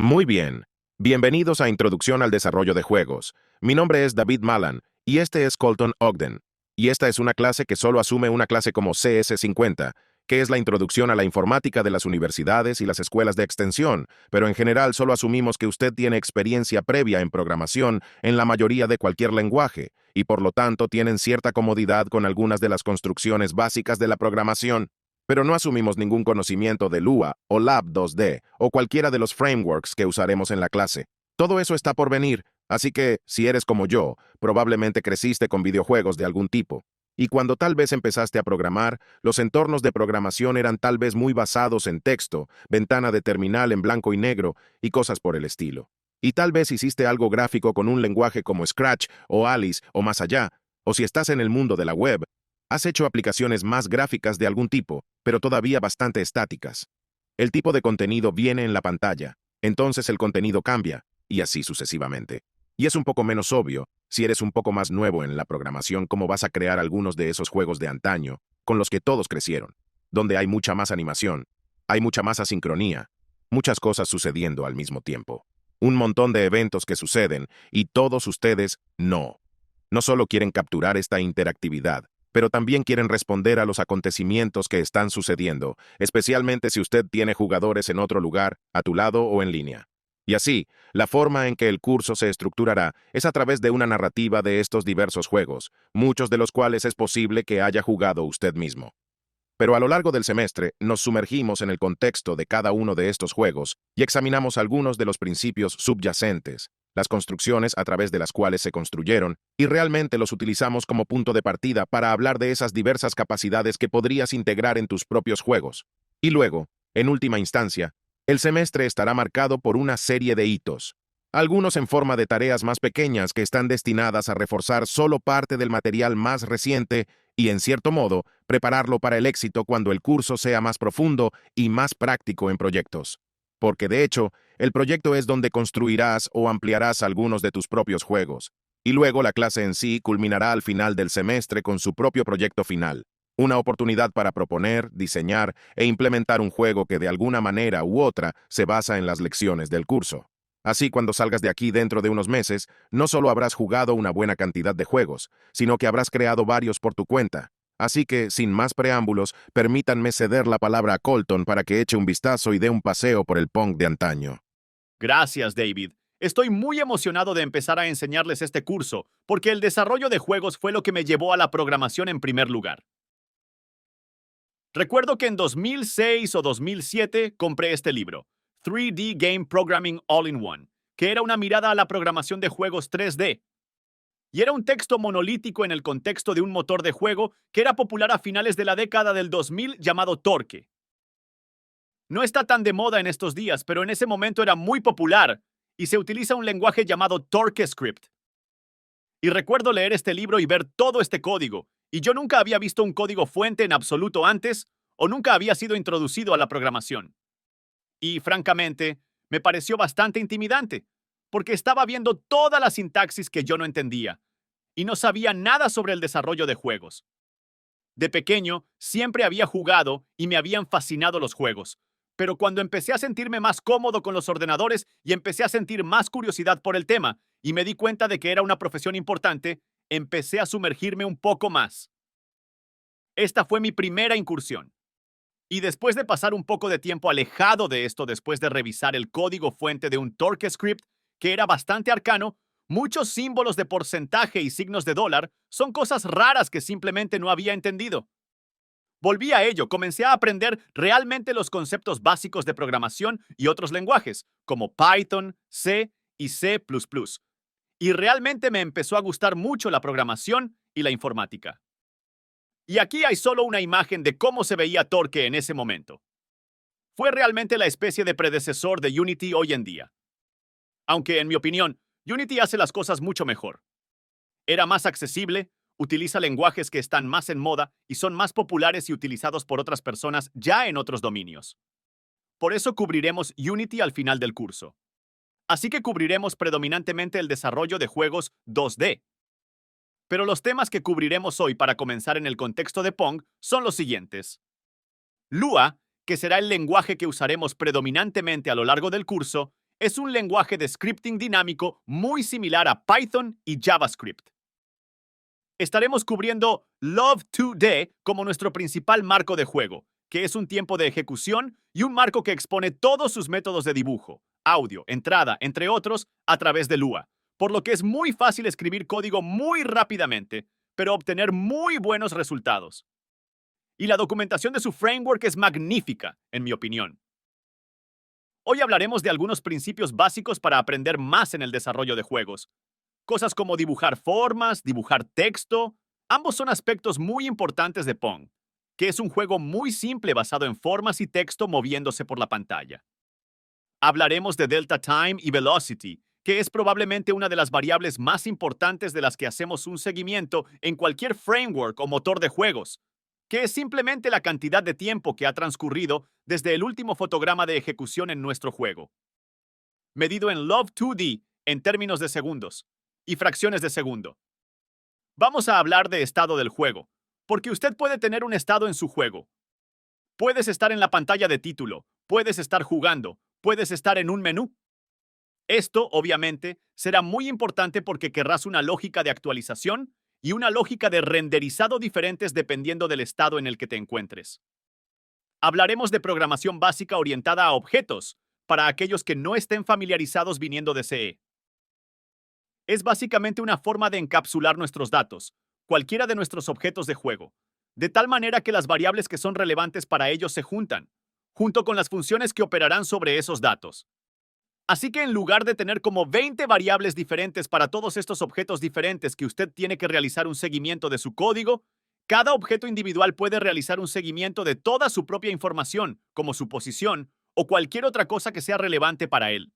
Muy bien. Bienvenidos a Introducción al Desarrollo de Juegos. Mi nombre es David Malan y este es Colton Ogden. Y esta es una clase que solo asume una clase como CS50, que es la introducción a la informática de las universidades y las escuelas de extensión, pero en general solo asumimos que usted tiene experiencia previa en programación en la mayoría de cualquier lenguaje, y por lo tanto tienen cierta comodidad con algunas de las construcciones básicas de la programación. Pero no asumimos ningún conocimiento de Lua o Lab 2D o cualquiera de los frameworks que usaremos en la clase. Todo eso está por venir, así que, si eres como yo, probablemente creciste con videojuegos de algún tipo. Y cuando tal vez empezaste a programar, los entornos de programación eran tal vez muy basados en texto, ventana de terminal en blanco y negro y cosas por el estilo. Y tal vez hiciste algo gráfico con un lenguaje como Scratch o Alice o más allá, o si estás en el mundo de la web, has hecho aplicaciones más gráficas de algún tipo, pero todavía bastante estáticas. El tipo de contenido viene en la pantalla, entonces el contenido cambia, y así sucesivamente. Y es un poco menos obvio, si eres un poco más nuevo en la programación, cómo vas a crear algunos de esos juegos de antaño, con los que todos crecieron, donde hay mucha más animación, hay mucha más asincronía, muchas cosas sucediendo al mismo tiempo. Un montón de eventos que suceden, y todos ustedes no. No solo quieren capturar esta interactividad, pero también quieren responder a los acontecimientos que están sucediendo, especialmente si usted tiene jugadores en otro lugar, a tu lado o en línea. Y así, la forma en que el curso se estructurará es a través de una narrativa de estos diversos juegos, muchos de los cuales es posible que haya jugado usted mismo. Pero a lo largo del semestre nos sumergimos en el contexto de cada uno de estos juegos y examinamos algunos de los principios subyacentes, las construcciones a través de las cuales se construyeron, y realmente los utilizamos como punto de partida para hablar de esas diversas capacidades que podrías integrar en tus propios juegos. Y luego, en última instancia, el semestre estará marcado por una serie de hitos, algunos en forma de tareas más pequeñas que están destinadas a reforzar solo parte del material más reciente y, en cierto modo, prepararlo para el éxito cuando el curso sea más profundo y más práctico en proyectos. Porque, de hecho, el proyecto es donde construirás o ampliarás algunos de tus propios juegos, y luego la clase en sí culminará al final del semestre con su propio proyecto final, una oportunidad para proponer, diseñar e implementar un juego que de alguna manera u otra se basa en las lecciones del curso. Así, cuando salgas de aquí dentro de unos meses, no solo habrás jugado una buena cantidad de juegos, sino que habrás creado varios por tu cuenta. Así que, sin más preámbulos, permítanme ceder la palabra a Colton para que eche un vistazo y dé un paseo por el Pong de antaño. Gracias, David. Estoy muy emocionado de empezar a enseñarles este curso, porque el desarrollo de juegos fue lo que me llevó a la programación en primer lugar. Recuerdo que en 2006 o 2007 compré este libro, 3D Game Programming All-in-One, que era una mirada a la programación de juegos 3D. Y era un texto monolítico en el contexto de un motor de juego que era popular a finales de la década del 2000 llamado Torque. No está tan de moda en estos días, pero en ese momento era muy popular y se utiliza un lenguaje llamado TorqueScript. Y recuerdo leer este libro y ver todo este código, y yo nunca había visto un código fuente en absoluto antes o nunca había sido introducido a la programación. Y francamente, me pareció bastante intimidante, porque estaba viendo toda la sintaxis que yo no entendía y no sabía nada sobre el desarrollo de juegos. De pequeño, siempre había jugado y me habían fascinado los juegos, pero cuando empecé a sentirme más cómodo con los ordenadores y empecé a sentir más curiosidad por el tema y me di cuenta de que era una profesión importante, empecé a sumergirme un poco más. Esta fue mi primera incursión. Y después de pasar un poco de tiempo alejado de esto, después de revisar el código fuente de un TorqueScript, que era bastante arcano, muchos símbolos de porcentaje y signos de dólar son cosas raras que simplemente no había entendido. Volví a ello, comencé a aprender realmente los conceptos básicos de programación y otros lenguajes, como Python, C y C++. Y realmente me empezó a gustar mucho la programación y la informática. Y aquí hay solo una imagen de cómo se veía Torque en ese momento. Fue realmente la especie de predecesor de Unity hoy en día. Aunque, en mi opinión, Unity hace las cosas mucho mejor. Era más accesible, utiliza lenguajes que están más en moda y son más populares y utilizados por otras personas ya en otros dominios. Por eso cubriremos Unity al final del curso. Así que cubriremos predominantemente el desarrollo de juegos 2D. Pero los temas que cubriremos hoy para comenzar en el contexto de Pong son los siguientes. Lua, que será el lenguaje que usaremos predominantemente a lo largo del curso, Es un lenguaje de scripting dinámico muy similar a Python y JavaScript. Estaremos cubriendo Love2D como nuestro principal marco de juego, que es un tiempo de ejecución y un marco que expone todos sus métodos de dibujo, audio, entrada, entre otros, a través de Lua, por lo que es muy fácil escribir código muy rápidamente, pero obtener muy buenos resultados. Y la documentación de su framework es magnífica, en mi opinión. Hoy hablaremos de algunos principios básicos para aprender más en el desarrollo de juegos. Cosas como dibujar formas, dibujar texto, ambos son aspectos muy importantes de Pong, que es un juego muy simple basado en formas y texto moviéndose por la pantalla. Hablaremos de Delta Time y Velocity, que es probablemente una de las variables más importantes de las que hacemos un seguimiento en cualquier framework o motor de juegos, que es simplemente la cantidad de tiempo que ha transcurrido desde el último fotograma de ejecución en nuestro juego, medido en Love2D en términos de segundos y fracciones de segundo. Vamos a hablar de estado del juego, porque usted puede tener un estado en su juego. Puedes estar en la pantalla de título, puedes estar jugando, puedes estar en un menú. Esto, obviamente, será muy importante porque querrás una lógica de actualización y una lógica de renderizado diferentes dependiendo del estado en el que te encuentres. Hablaremos de programación básica orientada a objetos, para aquellos que no estén familiarizados viniendo de CE. Es básicamente una forma de encapsular nuestros datos, cualquiera de nuestros objetos de juego, de tal manera que las variables que son relevantes para ellos se juntan, junto con las funciones que operarán sobre esos datos. Así que en lugar de tener como 20 variables diferentes para todos estos objetos diferentes que usted tiene que realizar un seguimiento de su código, cada objeto individual puede realizar un seguimiento de toda su propia información, como su posición o cualquier otra cosa que sea relevante para él.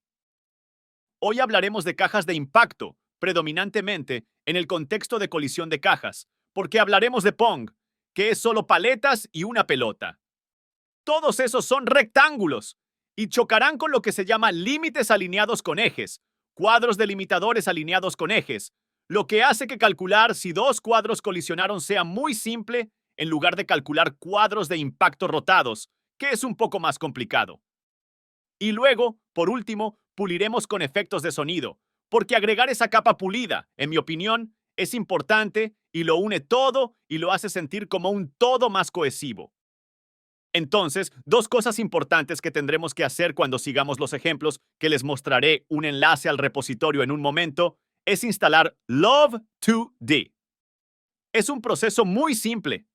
Hoy hablaremos de cajas de impacto, predominantemente en el contexto de colisión de cajas, porque hablaremos de Pong, que es solo paletas y una pelota. Todos esos son rectángulos y chocarán con lo que se llama límites alineados con ejes, cuadros delimitadores alineados con ejes, lo que hace que calcular si dos cuadros colisionaron sea muy simple en lugar de calcular cuadros de impacto rotados, que es un poco más complicado. Y luego, por último, puliremos con efectos de sonido, porque agregar esa capa pulida, en mi opinión, es importante y lo une todo y lo hace sentir como un todo más cohesivo. Entonces, dos cosas importantes que tendremos que hacer cuando sigamos los ejemplos, que les mostraré un enlace al repositorio en un momento, es instalar Love2D. Es un proceso muy simple.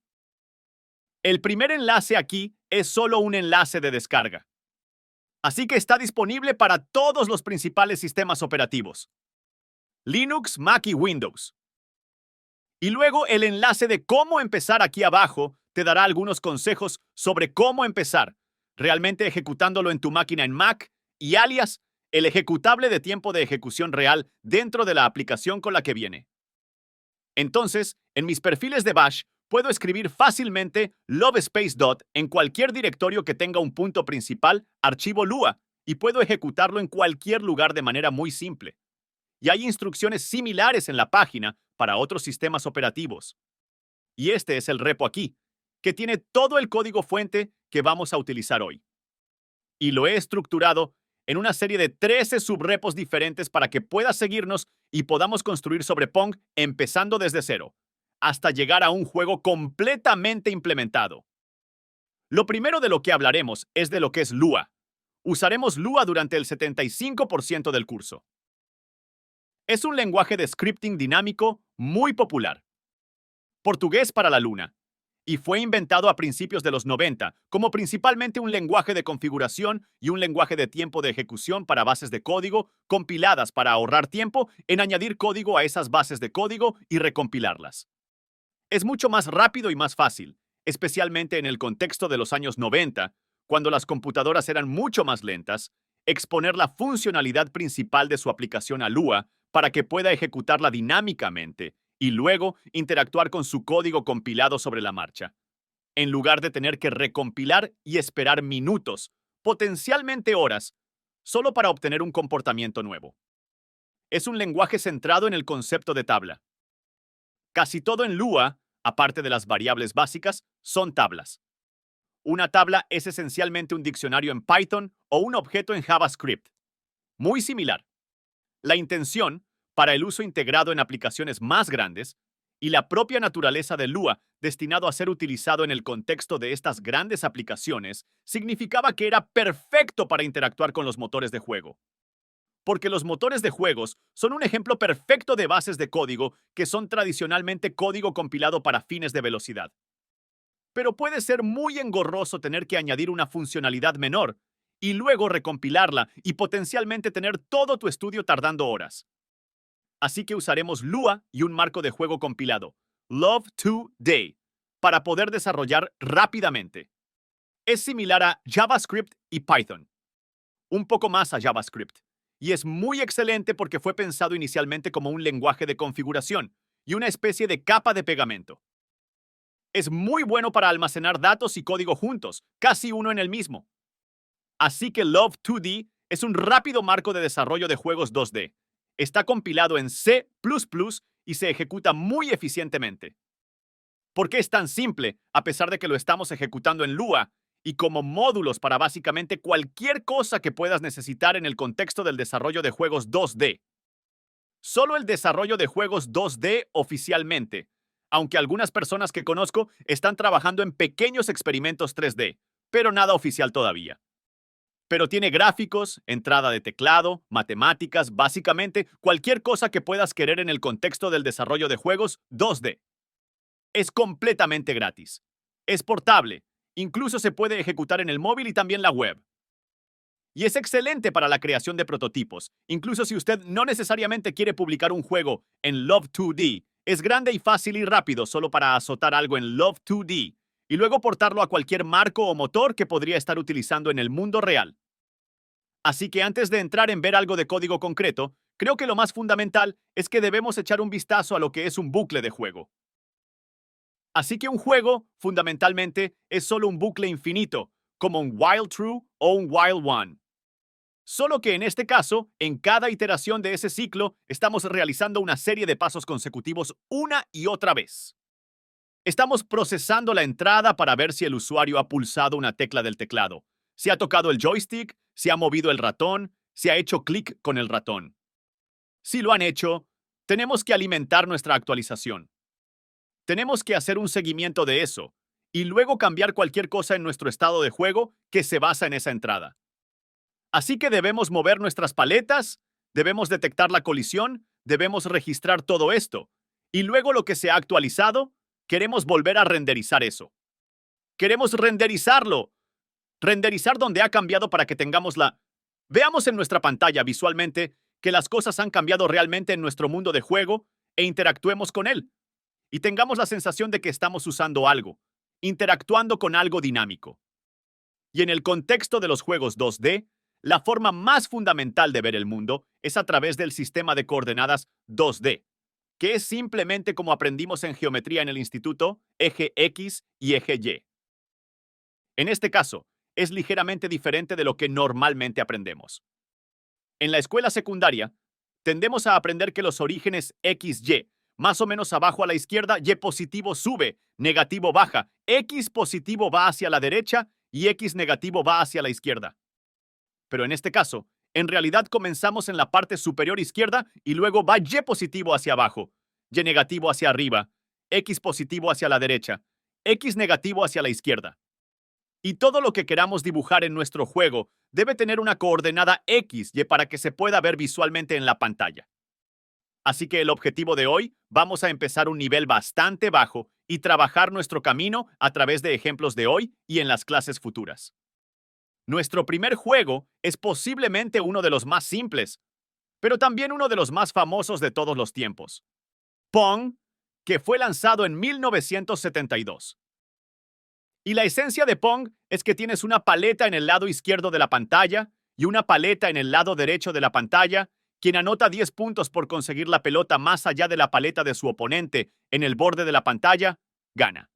El primer enlace aquí es solo un enlace de descarga. Así que está disponible para todos los principales sistemas operativos: Linux, Mac y Windows. Y luego el enlace de cómo empezar aquí abajo te dará algunos consejos sobre cómo empezar, realmente ejecutándolo en tu máquina en Mac y alias el ejecutable de tiempo de ejecución real dentro de la aplicación con la que viene. Entonces, en mis perfiles de Bash, puedo escribir fácilmente lovespace.dot en cualquier directorio que tenga un punto principal, archivo Lua, y puedo ejecutarlo en cualquier lugar de manera muy simple. Y hay instrucciones similares en la página para otros sistemas operativos. Y este es el repo aquí, que tiene todo el código fuente que vamos a utilizar hoy. Y lo he estructurado en una serie de 13 subrepos diferentes para que puedas seguirnos y podamos construir sobre Pong empezando desde cero, hasta llegar a un juego completamente implementado. Lo primero de lo que hablaremos es de lo que es Lua. Usaremos Lua durante el 75% del curso. Es un lenguaje de scripting dinámico muy popular. Portugués para la luna. Y fue inventado a principios de los 90 como principalmente un lenguaje de configuración y un lenguaje de tiempo de ejecución para bases de código compiladas para ahorrar tiempo en añadir código a esas bases de código y recompilarlas. Es mucho más rápido y más fácil, especialmente en el contexto de los años 90, cuando las computadoras eran mucho más lentas, exponer la funcionalidad principal de su aplicación a Lua para que pueda ejecutarla dinámicamente y luego interactuar con su código compilado sobre la marcha, en lugar de tener que recompilar y esperar minutos, potencialmente horas, solo para obtener un comportamiento nuevo. Es un lenguaje centrado en el concepto de tabla. Casi todo en Lua, aparte de las variables básicas, son tablas. Una tabla es esencialmente un diccionario en Python o un objeto en JavaScript. Muy similar. La intención, para el uso integrado en aplicaciones más grandes, y la propia naturaleza de Lua, destinado a ser utilizado en el contexto de estas grandes aplicaciones, significaba que era perfecto para interactuar con los motores de juego. Porque los motores de juegos son un ejemplo perfecto de bases de código que son tradicionalmente código compilado para fines de velocidad. Pero puede ser muy engorroso tener que añadir una funcionalidad menor y luego recompilarla y potencialmente tener todo tu estudio tardando horas. Así que usaremos Lua y un marco de juego compilado, Love Today, para poder desarrollar rápidamente. Es similar a JavaScript y Python, un poco más a JavaScript, y es muy excelente porque fue pensado inicialmente como un lenguaje de configuración y una especie de capa de pegamento. Es muy bueno para almacenar datos y código juntos, casi uno en el mismo. Así que Love 2D es un rápido marco de desarrollo de juegos 2D. Está compilado en C++ y se ejecuta muy eficientemente. ¿Por qué es tan simple, a pesar de que lo estamos ejecutando en Lua y como módulos para básicamente cualquier cosa que puedas necesitar en el contexto del desarrollo de juegos 2D? Solo el desarrollo de juegos 2D oficialmente, aunque algunas personas que conozco están trabajando en pequeños experimentos 3D, pero nada oficial todavía. Pero tiene gráficos, entrada de teclado, matemáticas, básicamente cualquier cosa que puedas querer en el contexto del desarrollo de juegos 2D. Es completamente gratis. Es portable. Incluso se puede ejecutar en el móvil y también la web. Y es excelente para la creación de prototipos. Incluso si usted no necesariamente quiere publicar un juego en Love 2D, es grande y fácil y rápido solo para azotar algo en Love 2D y luego portarlo a cualquier marco o motor que podría estar utilizando en el mundo real. Así que antes de entrar en ver algo de código concreto, creo que lo más fundamental es que debemos echar un vistazo a lo que es un bucle de juego. Así que un juego, fundamentalmente, es solo un bucle infinito, como un while true o un while one. Solo que en este caso, en cada iteración de ese ciclo, estamos realizando una serie de pasos consecutivos una y otra vez. Estamos procesando la entrada para ver si el usuario ha pulsado una tecla del teclado, si ha tocado el joystick, si ha movido el ratón, si ha hecho clic con el ratón. Si lo han hecho, tenemos que alimentar nuestra actualización. Tenemos que hacer un seguimiento de eso y luego cambiar cualquier cosa en nuestro estado de juego que se basa en esa entrada. Así que debemos mover nuestras paletas, debemos detectar la colisión, debemos registrar todo esto. Y luego lo que se ha actualizado, queremos volver a renderizar eso. Queremos renderizarlo. Renderizar donde ha cambiado para que tengamos la... Veamos en nuestra pantalla visualmente que las cosas han cambiado realmente en nuestro mundo de juego e interactuemos con él. Y tengamos la sensación de que estamos usando algo, interactuando con algo dinámico. Y en el contexto de los juegos 2D, la forma más fundamental de ver el mundo es a través del sistema de coordenadas 2D, que es simplemente como aprendimos en geometría en el instituto, eje X y eje Y. En este caso, es ligeramente diferente de lo que normalmente aprendemos. En la escuela secundaria, tendemos a aprender que los orígenes XY, más o menos abajo a la izquierda, Y positivo sube, negativo baja, X positivo va hacia la derecha y X negativo va hacia la izquierda. Pero en este caso, en realidad comenzamos en la parte superior izquierda y luego va Y positivo hacia abajo, Y negativo hacia arriba, X positivo hacia la derecha, X negativo hacia la izquierda. Y todo lo que queramos dibujar en nuestro juego debe tener una coordenada XY para que se pueda ver visualmente en la pantalla. Así que el objetivo de hoy, vamos a empezar un nivel bastante bajo y trabajar nuestro camino a través de ejemplos de hoy y en las clases futuras. Nuestro primer juego es posiblemente uno de los más simples, pero también uno de los más famosos de todos los tiempos. Pong, que fue lanzado en 1972. Y la esencia de Pong es que tienes una paleta en el lado izquierdo de la pantalla y una paleta en el lado derecho de la pantalla. Quien anota 10 puntos por conseguir la pelota más allá de la paleta de su oponente en el borde de la pantalla, gana.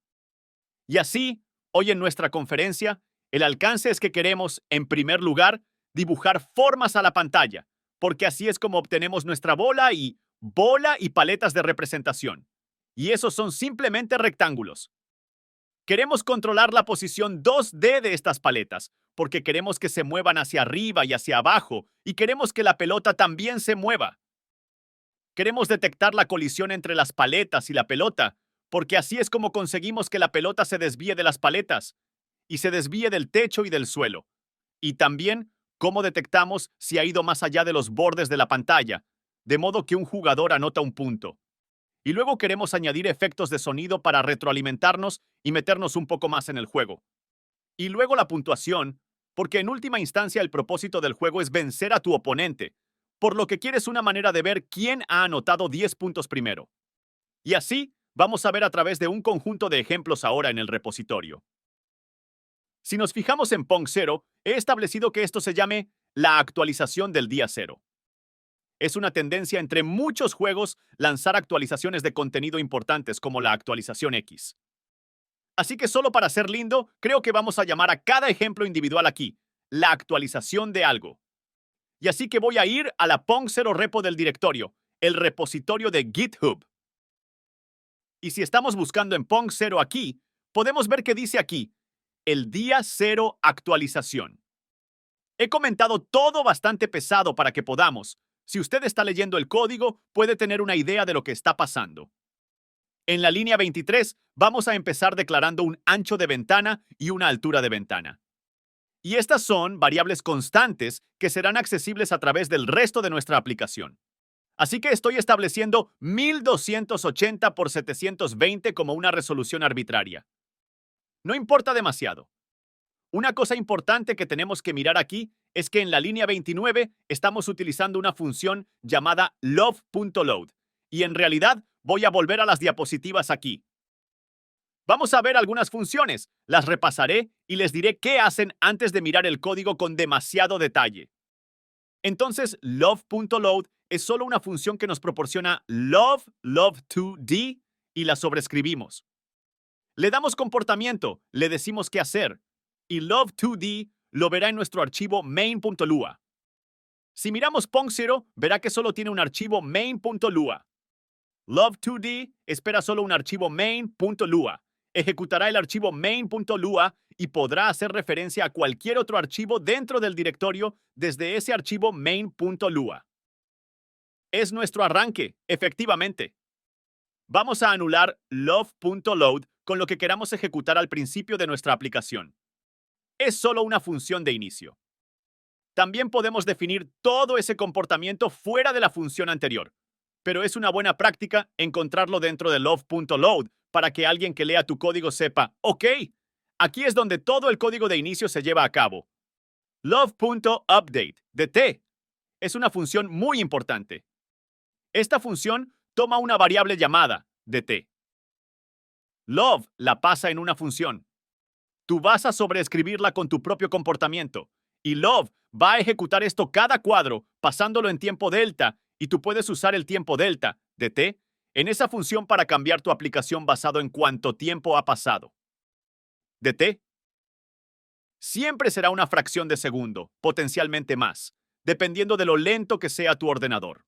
Y así, hoy en nuestra conferencia, el alcance es que queremos, en primer lugar, dibujar formas a la pantalla, porque así es como obtenemos nuestra bola y paletas de representación. Y esos son simplemente rectángulos. Queremos controlar la posición 2D de estas paletas, porque queremos que se muevan hacia arriba y hacia abajo, y queremos que la pelota también se mueva. Queremos detectar la colisión entre las paletas y la pelota, porque así es como conseguimos que la pelota se desvíe de las paletas y se desvíe del techo y del suelo. Y también cómo detectamos si ha ido más allá de los bordes de la pantalla, de modo que un jugador anota un punto. Y luego queremos añadir efectos de sonido para retroalimentarnos y meternos un poco más en el juego. Y luego la puntuación, porque en última instancia el propósito del juego es vencer a tu oponente, por lo que quieres una manera de ver quién ha anotado 10 puntos primero. Y así vamos a ver a través de un conjunto de ejemplos ahora en el repositorio. Si nos fijamos en Pong 0, he establecido que esto se llame la actualización del día 0. Es una tendencia entre muchos juegos lanzar actualizaciones de contenido importantes como la actualización X. Así que solo para ser lindo, creo que vamos a llamar a cada ejemplo individual aquí, la actualización de algo. Y así que voy a ir a la Pong 0 repo del directorio, el repositorio de GitHub. Y si estamos buscando en Pong 0 aquí, podemos ver que dice aquí, el día 0 actualización. He comentado todo bastante pesado para que podamos, si usted está leyendo el código, puede tener una idea de lo que está pasando. En la línea 23, vamos a empezar declarando un ancho de ventana y una altura de ventana. Y estas son variables constantes que serán accesibles a través del resto de nuestra aplicación. Así que estoy estableciendo 1280 por 720 como una resolución arbitraria. No importa demasiado. Una cosa importante que tenemos que mirar aquí es que en la línea 29 estamos utilizando una función llamada love.load. Y en realidad voy a volver a las diapositivas aquí. Vamos a ver algunas funciones, las repasaré y les diré qué hacen antes de mirar el código con demasiado detalle. Entonces, love.load es solo una función que nos proporciona love2d y la sobrescribimos. Le damos comportamiento, le decimos qué hacer, y love2d lo verá en nuestro archivo main.lua. Si miramos Pong 0, verá que solo tiene un archivo main.lua. Love2d espera solo un archivo main.lua. Ejecutará el archivo main.lua y podrá hacer referencia a cualquier otro archivo dentro del directorio desde ese archivo main.lua. Es nuestro arranque, efectivamente. Vamos a anular love.load con lo que queramos ejecutar al principio de nuestra aplicación. Es solo una función de inicio. También podemos definir todo ese comportamiento fuera de la función anterior, pero es una buena práctica encontrarlo dentro de love.load para que alguien que lea tu código sepa, ok, aquí es donde todo el código de inicio se lleva a cabo. Love.update, de T, es una función muy importante. Esta función toma una variable llamada dt. Love la pasa en una función. Tú vas a sobreescribirla con tu propio comportamiento. Y Love va a ejecutar esto cada cuadro, pasándolo en tiempo delta, y tú puedes usar el tiempo delta, dt, en esa función para cambiar tu aplicación basado en cuánto tiempo ha pasado. dt siempre será una fracción de segundo, potencialmente más, dependiendo de lo lento que sea tu ordenador.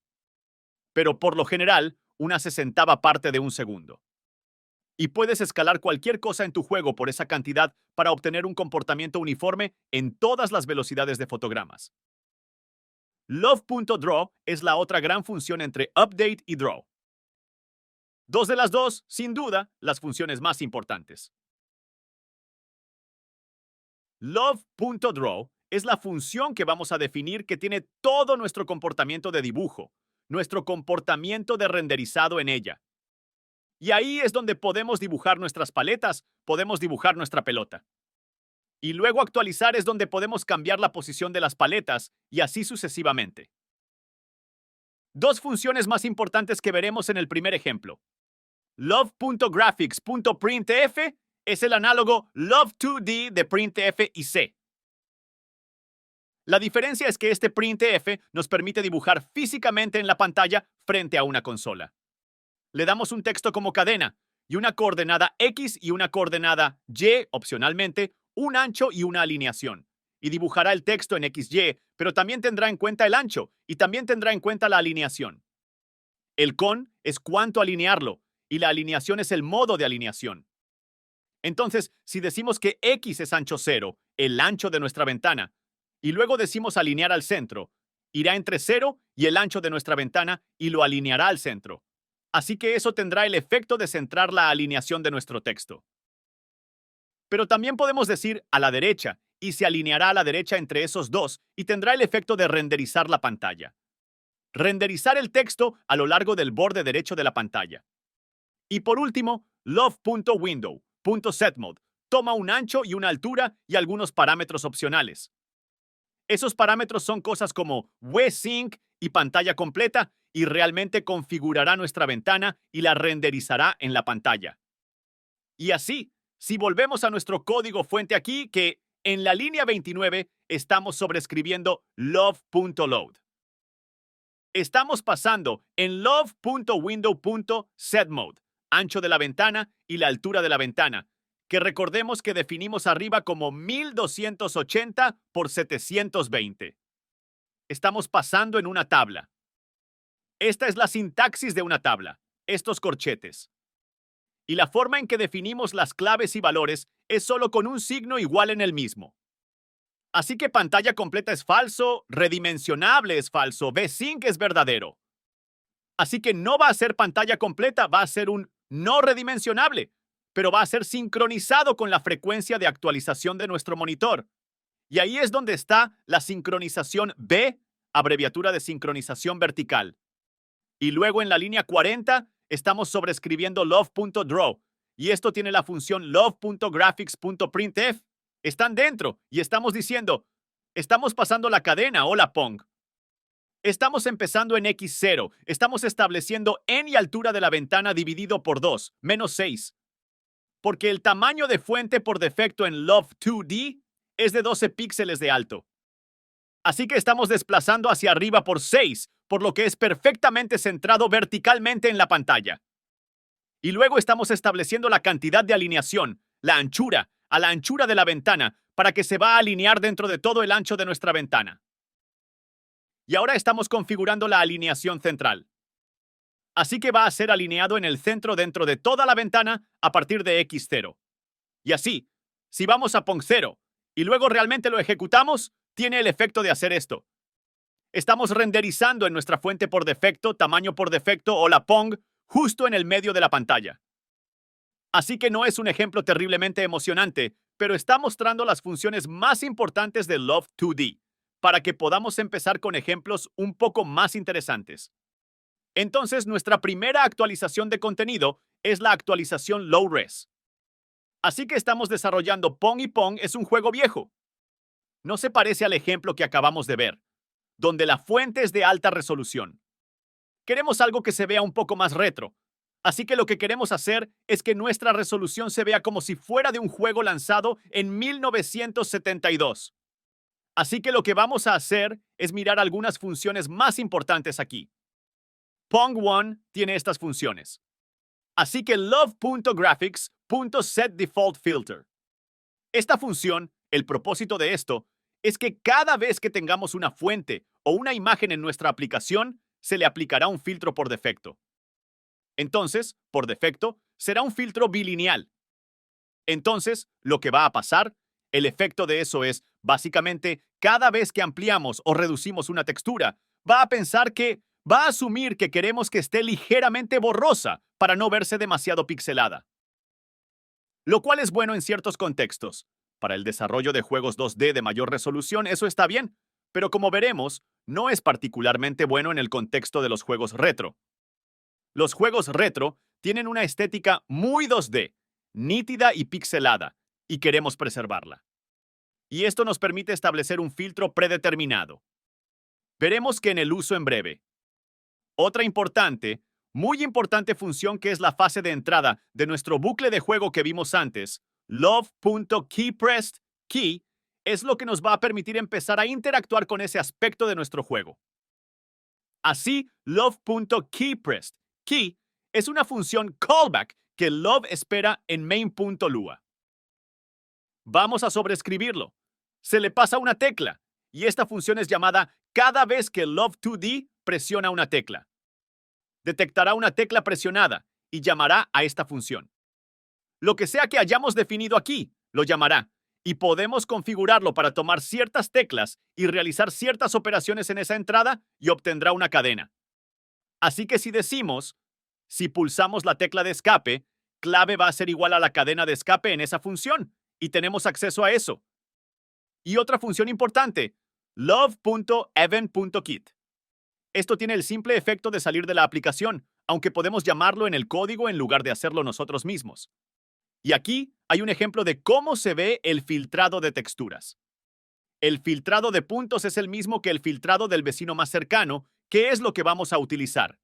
Pero por lo general, una sesentava parte de un segundo. Y puedes escalar cualquier cosa en tu juego por esa cantidad para obtener un comportamiento uniforme en todas las velocidades de fotogramas. Love.draw es la otra gran función entre update y draw. Dos de las dos, sin duda, las funciones más importantes. Love.draw es la función que vamos a definir que tiene todo nuestro comportamiento de dibujo, nuestro comportamiento de renderizado en ella. Y ahí es donde podemos dibujar nuestras paletas, podemos dibujar nuestra pelota. Y luego actualizar es donde podemos cambiar la posición de las paletas y así sucesivamente. Dos funciones más importantes que veremos en el primer ejemplo. Love.graphics.printf es el análogo love2d de printf y C. La diferencia es que este printf nos permite dibujar físicamente en la pantalla frente a una consola. Le damos un texto como cadena y una coordenada X y una coordenada Y, opcionalmente, un ancho y una alineación. Y dibujará el texto en XY, pero también tendrá en cuenta el ancho y también tendrá en cuenta la alineación. El con es cuánto alinearlo y la alineación es el modo de alineación. Entonces, si decimos que X es ancho 0, el ancho de nuestra ventana, y luego decimos alinear al centro, irá entre 0 y el ancho de nuestra ventana y lo alineará al centro. Así que eso tendrá el efecto de centrar la alineación de nuestro texto. Pero también podemos decir a la derecha, y se alineará a la derecha entre esos dos y tendrá el efecto de renderizar la pantalla. Renderizar el texto a lo largo del borde derecho de la pantalla. Y por último, love.window.setMode toma un ancho y una altura y algunos parámetros opcionales. Esos parámetros son cosas como WSync y pantalla completa y realmente configurará nuestra ventana y la renderizará en la pantalla. Y así, si volvemos a nuestro código fuente aquí, que en la línea 29 estamos sobreescribiendo love.load. Estamos pasando en love.window.setMode, ancho de la ventana y la altura de la ventana, que recordemos que definimos arriba como 1280 por 720. Estamos pasando en una tabla. Esta es la sintaxis de una tabla, estos corchetes. Y la forma en que definimos las claves y valores es solo con un signo igual en el mismo. Así que pantalla completa es falso, redimensionable es falso, VSync es verdadero. Así que no va a ser pantalla completa, va a ser un no redimensionable, pero va a ser sincronizado con la frecuencia de actualización de nuestro monitor. Y ahí es donde está la sincronización B, abreviatura de sincronización vertical. Y luego en la línea 40 estamos sobreescribiendo love.draw, y esto tiene la función love.graphics.printf. Están dentro y estamos diciendo, estamos pasando la cadena o la Pong. Estamos empezando en X0, estamos estableciendo n y altura de la ventana dividido por 2, menos 6. Porque el tamaño de fuente por defecto en Love2D es de 12 píxeles de alto. Así que estamos desplazando hacia arriba por 6, por lo que es perfectamente centrado verticalmente en la pantalla. Y luego estamos estableciendo la cantidad de alineación, la anchura, a la anchura de la ventana, para que se va a alinear dentro de todo el ancho de nuestra ventana. Y ahora estamos configurando la alineación central. Así que va a ser alineado en el centro dentro de toda la ventana a partir de X0. Y así, si vamos a Pong 0 y luego realmente lo ejecutamos, tiene el efecto de hacer esto. Estamos renderizando en nuestra fuente por defecto, tamaño por defecto o la Pong justo en el medio de la pantalla. Así que no es un ejemplo terriblemente emocionante, pero está mostrando las funciones más importantes de Love2D, para que podamos empezar con ejemplos un poco más interesantes. Entonces, nuestra primera actualización de contenido es la actualización Low Res. Así que estamos desarrollando Pong y Pong es un juego viejo. No se parece al ejemplo que acabamos de ver, donde la fuente es de alta resolución. Queremos algo que se vea un poco más retro. Así que lo que queremos hacer es que nuestra resolución se vea como si fuera de un juego lanzado en 1972. Así que lo que vamos a hacer es mirar algunas funciones más importantes aquí. Pong1 tiene estas funciones. Así que love.graphics.setDefaultFilter. Esta función, el propósito de esto, es que cada vez que tengamos una fuente o una imagen en nuestra aplicación, se le aplicará un filtro por defecto. Entonces, por defecto, será un filtro bilineal. Entonces, lo que va a pasar, el efecto de eso es, básicamente, cada vez que ampliamos o reducimos una textura, va a asumir que queremos que esté ligeramente borrosa para no verse demasiado pixelada. Lo cual es bueno en ciertos contextos. Para el desarrollo de juegos 2D de mayor resolución, eso está bien, pero como veremos, no es particularmente bueno en el contexto de los juegos retro. Los juegos retro tienen una estética muy 2D, nítida y pixelada, y queremos preservarla. Y esto nos permite establecer un filtro predeterminado. Veremos que en el uso en breve. Otra muy importante función que es la fase de entrada de nuestro bucle de juego que vimos antes, love.keyPressedKey, es lo que nos va a permitir empezar a interactuar con ese aspecto de nuestro juego. Así, love.keyPressedKey es una función callback que Love espera en main.lua. Vamos a sobreescribirlo. Se le pasa una tecla, y esta función es llamada cada vez que Love2D presiona una tecla. Detectará una tecla presionada y llamará a esta función. Lo que sea que hayamos definido aquí, lo llamará, y podemos configurarlo para tomar ciertas teclas y realizar ciertas operaciones en esa entrada y obtendrá una cadena. Así que si pulsamos la tecla de escape, clave va a ser igual a la cadena de escape en esa función, y tenemos acceso a eso. Y otra función importante, love.event.kit. Esto tiene el simple efecto de salir de la aplicación, aunque podemos llamarlo en el código en lugar de hacerlo nosotros mismos. Y aquí hay un ejemplo de cómo se ve el filtrado de texturas. El filtrado de puntos es el mismo que el filtrado del vecino más cercano, que es lo que vamos a utilizar.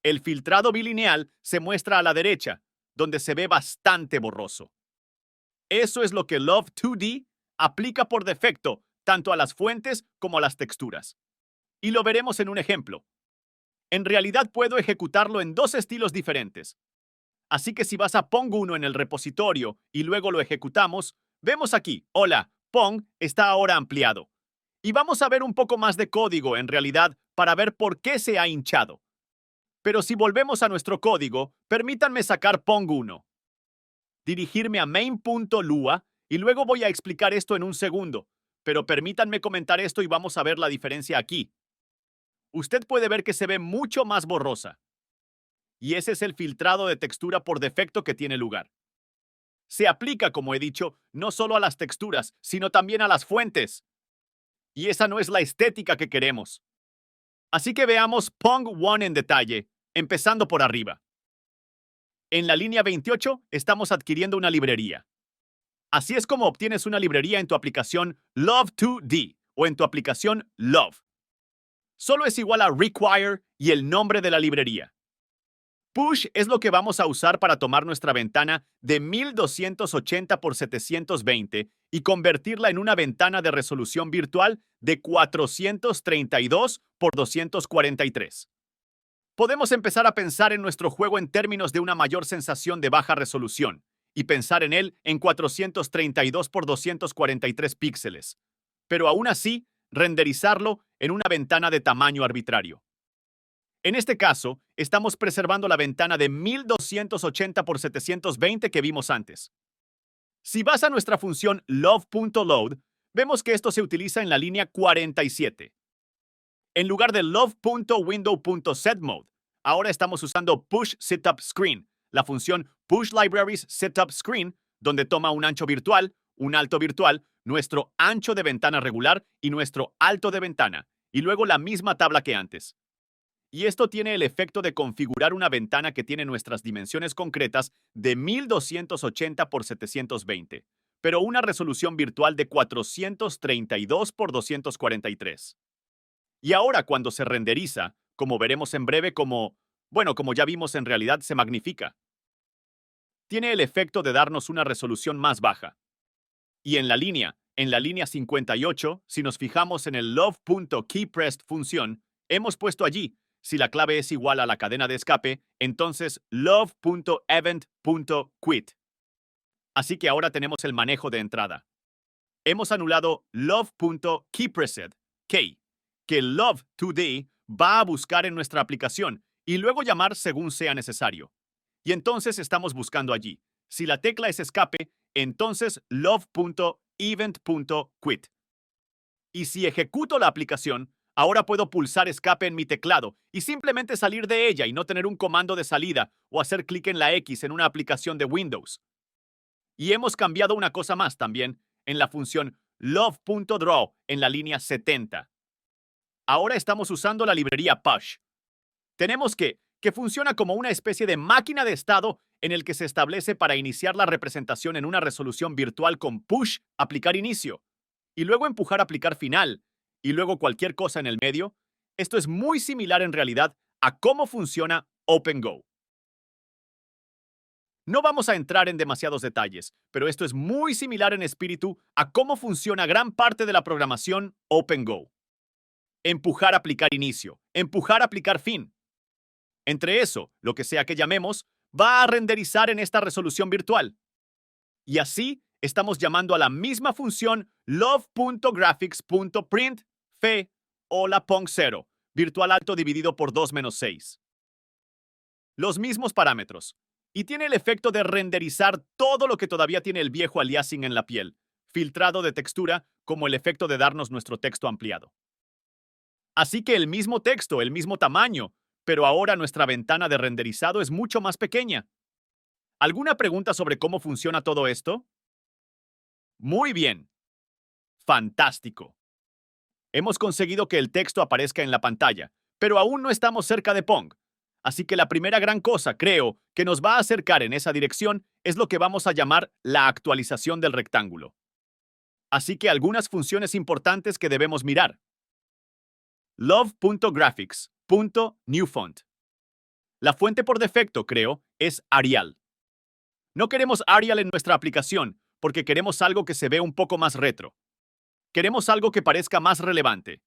El filtrado bilineal se muestra a la derecha, donde se ve bastante borroso. Eso es lo que Love 2D aplica por defecto tanto a las fuentes como a las texturas. Y lo veremos en un ejemplo. En realidad puedo ejecutarlo en dos estilos diferentes. Así que si vas a Pong1 en el repositorio y luego lo ejecutamos, vemos aquí, hola, Pong está ahora ampliado. Y vamos a ver un poco más de código en realidad para ver por qué se ha hinchado. Pero si volvemos a nuestro código, permítanme sacar Pong1, dirigirme a main.lua y luego voy a explicar esto en un segundo. Pero permítanme comentar esto y vamos a ver la diferencia aquí. Usted puede ver que se ve mucho más borrosa. Y ese es el filtrado de textura por defecto que tiene lugar. Se aplica, como he dicho, no solo a las texturas, sino también a las fuentes. Y esa no es la estética que queremos. Así que veamos Pong1 en detalle, empezando por arriba. En la línea 28 estamos adquiriendo una librería. Así es como obtienes una librería en tu aplicación Love2D o en tu aplicación Love. Solo es igual a require y el nombre de la librería. Push es lo que vamos a usar para tomar nuestra ventana de 1280 por 720 y convertirla en una ventana de resolución virtual de 432 por 243. Podemos empezar a pensar en nuestro juego en términos de una mayor sensación de baja resolución y pensar en él en 432 por 243 píxeles, pero aún así renderizarlo en una ventana de tamaño arbitrario. En este caso, estamos preservando la ventana de 1280 por 720 que vimos antes. Si vas a nuestra función love.load, vemos que esto se utiliza en la línea 47. En lugar de love.window.setMode, ahora estamos usando pushSetUpScreen, la función pushLibrariesSetUpScreen, donde toma un ancho virtual, un alto virtual, nuestro ancho de ventana regular y nuestro alto de ventana, y luego la misma tabla que antes. Y esto tiene el efecto de configurar una ventana que tiene nuestras dimensiones concretas de 1280 por 720, pero una resolución virtual de 432 por 243. Y ahora cuando se renderiza, como veremos en breve, como ya vimos en realidad se magnifica. Tiene el efecto de darnos una resolución más baja. Y en la línea 58, si nos fijamos en el love.keyPressed función, hemos puesto allí, si la clave es igual a la cadena de escape, entonces love.event.quit. Así que ahora tenemos el manejo de entrada. Hemos anulado love.keyPressed, key, que Love Today va a buscar en nuestra aplicación y luego llamar según sea necesario. Y entonces estamos buscando allí. Si la tecla es escape, entonces love.event.quit. Y si ejecuto la aplicación, ahora puedo pulsar escape en mi teclado y simplemente salir de ella y no tener un comando de salida o hacer clic en la X en una aplicación de Windows. Y hemos cambiado una cosa más también en la función love.draw en la línea 70. Ahora estamos usando la librería Push. Tenemos que funciona como una especie de máquina de estado en el que se establece para iniciar la representación en una resolución virtual con push, aplicar inicio, y luego empujar aplicar final, y luego cualquier cosa en el medio. Esto es muy similar en realidad a cómo funciona OpenGo. No vamos a entrar en demasiados detalles, pero esto es muy similar en espíritu a cómo funciona gran parte de la programación OpenGo. Empujar aplicar inicio, empujar aplicar fin. Entre eso, lo que sea que llamemos, va a renderizar en esta resolución virtual. Y así estamos llamando a la misma función love.graphics.print fe o la Pong0, virtual alto dividido por 2 menos 6. Los mismos parámetros. Y tiene el efecto de renderizar todo lo que todavía tiene el viejo aliasing en la piel, filtrado de textura, como el efecto de darnos nuestro texto ampliado. Así que el mismo texto, el mismo tamaño, pero ahora nuestra ventana de renderizado es mucho más pequeña. ¿Alguna pregunta sobre cómo funciona todo esto? Muy bien. Fantástico. Hemos conseguido que el texto aparezca en la pantalla, pero aún no estamos cerca de Pong. Así que la primera gran cosa, creo, que nos va a acercar en esa dirección es lo que vamos a llamar la actualización del rectángulo. Así que algunas funciones importantes que debemos mirar. Love.graphics.newFont. La fuente por defecto, creo, es Arial. No queremos Arial en nuestra aplicación porque queremos algo que se ve un poco más retro. Queremos algo que parezca más relevante.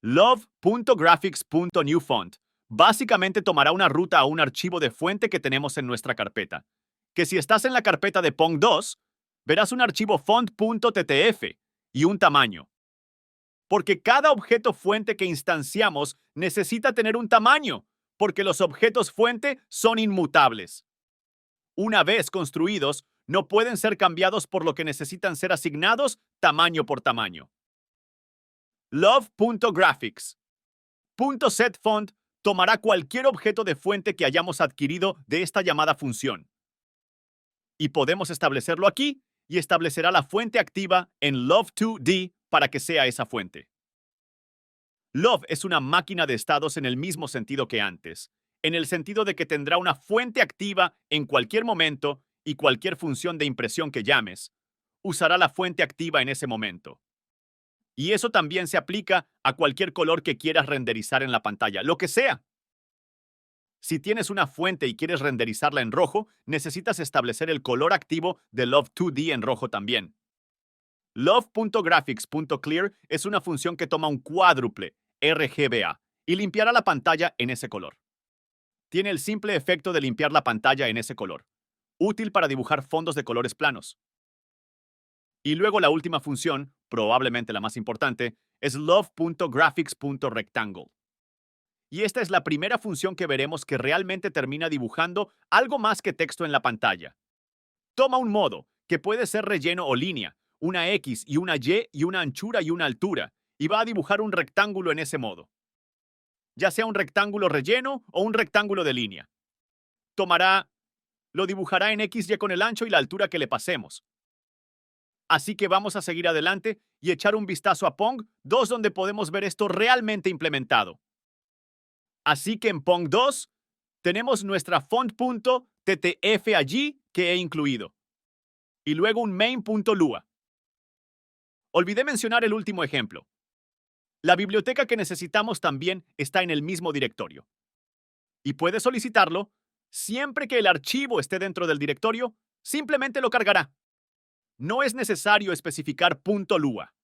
Love.graphics.newFont básicamente tomará una ruta a un archivo de fuente que tenemos en nuestra carpeta. Que si estás en la carpeta de Pong 2, verás un archivo font.ttf y un tamaño. Porque cada objeto fuente que instanciamos necesita tener un tamaño, porque los objetos fuente son inmutables. Una vez construidos, no pueden ser cambiados por lo que necesitan ser asignados tamaño por tamaño. Love.graphics. .setFont tomará cualquier objeto de fuente que hayamos adquirido de esta llamada función. Y podemos establecerlo aquí y establecerá la fuente activa en Love2D para que sea esa fuente. Love es una máquina de estados en el mismo sentido que antes, en el sentido de que tendrá una fuente activa en cualquier momento y cualquier función de impresión que llames, usará la fuente activa en ese momento. Y eso también se aplica a cualquier color que quieras renderizar en la pantalla, lo que sea. Si tienes una fuente y quieres renderizarla en rojo, necesitas establecer el color activo de Love2D en rojo también. Love.graphics.clear es una función que toma un cuádruple RGBA y limpiará la pantalla en ese color. Tiene el simple efecto de limpiar la pantalla en ese color, útil para dibujar fondos de colores planos. Y luego la última función, probablemente la más importante, es love.graphics.rectangle. Y esta es la primera función que veremos que realmente termina dibujando algo más que texto en la pantalla. Toma un modo, que puede ser relleno o línea, una X y una Y y una anchura y una altura, y va a dibujar un rectángulo en ese modo. Ya sea un rectángulo relleno o un rectángulo de línea. Lo dibujará en XY con el ancho y la altura que le pasemos. Así que vamos a seguir adelante y echar un vistazo a Pong 2 donde podemos ver esto realmente implementado. Así que en Pong 2 tenemos nuestra font.ttf allí que he incluido. Y luego un main.lua. Olvidé mencionar el último ejemplo. La biblioteca que necesitamos también está en el mismo directorio. Y puedes solicitarlo siempre que el archivo esté dentro del directorio, simplemente lo cargará. No es necesario especificar .lua.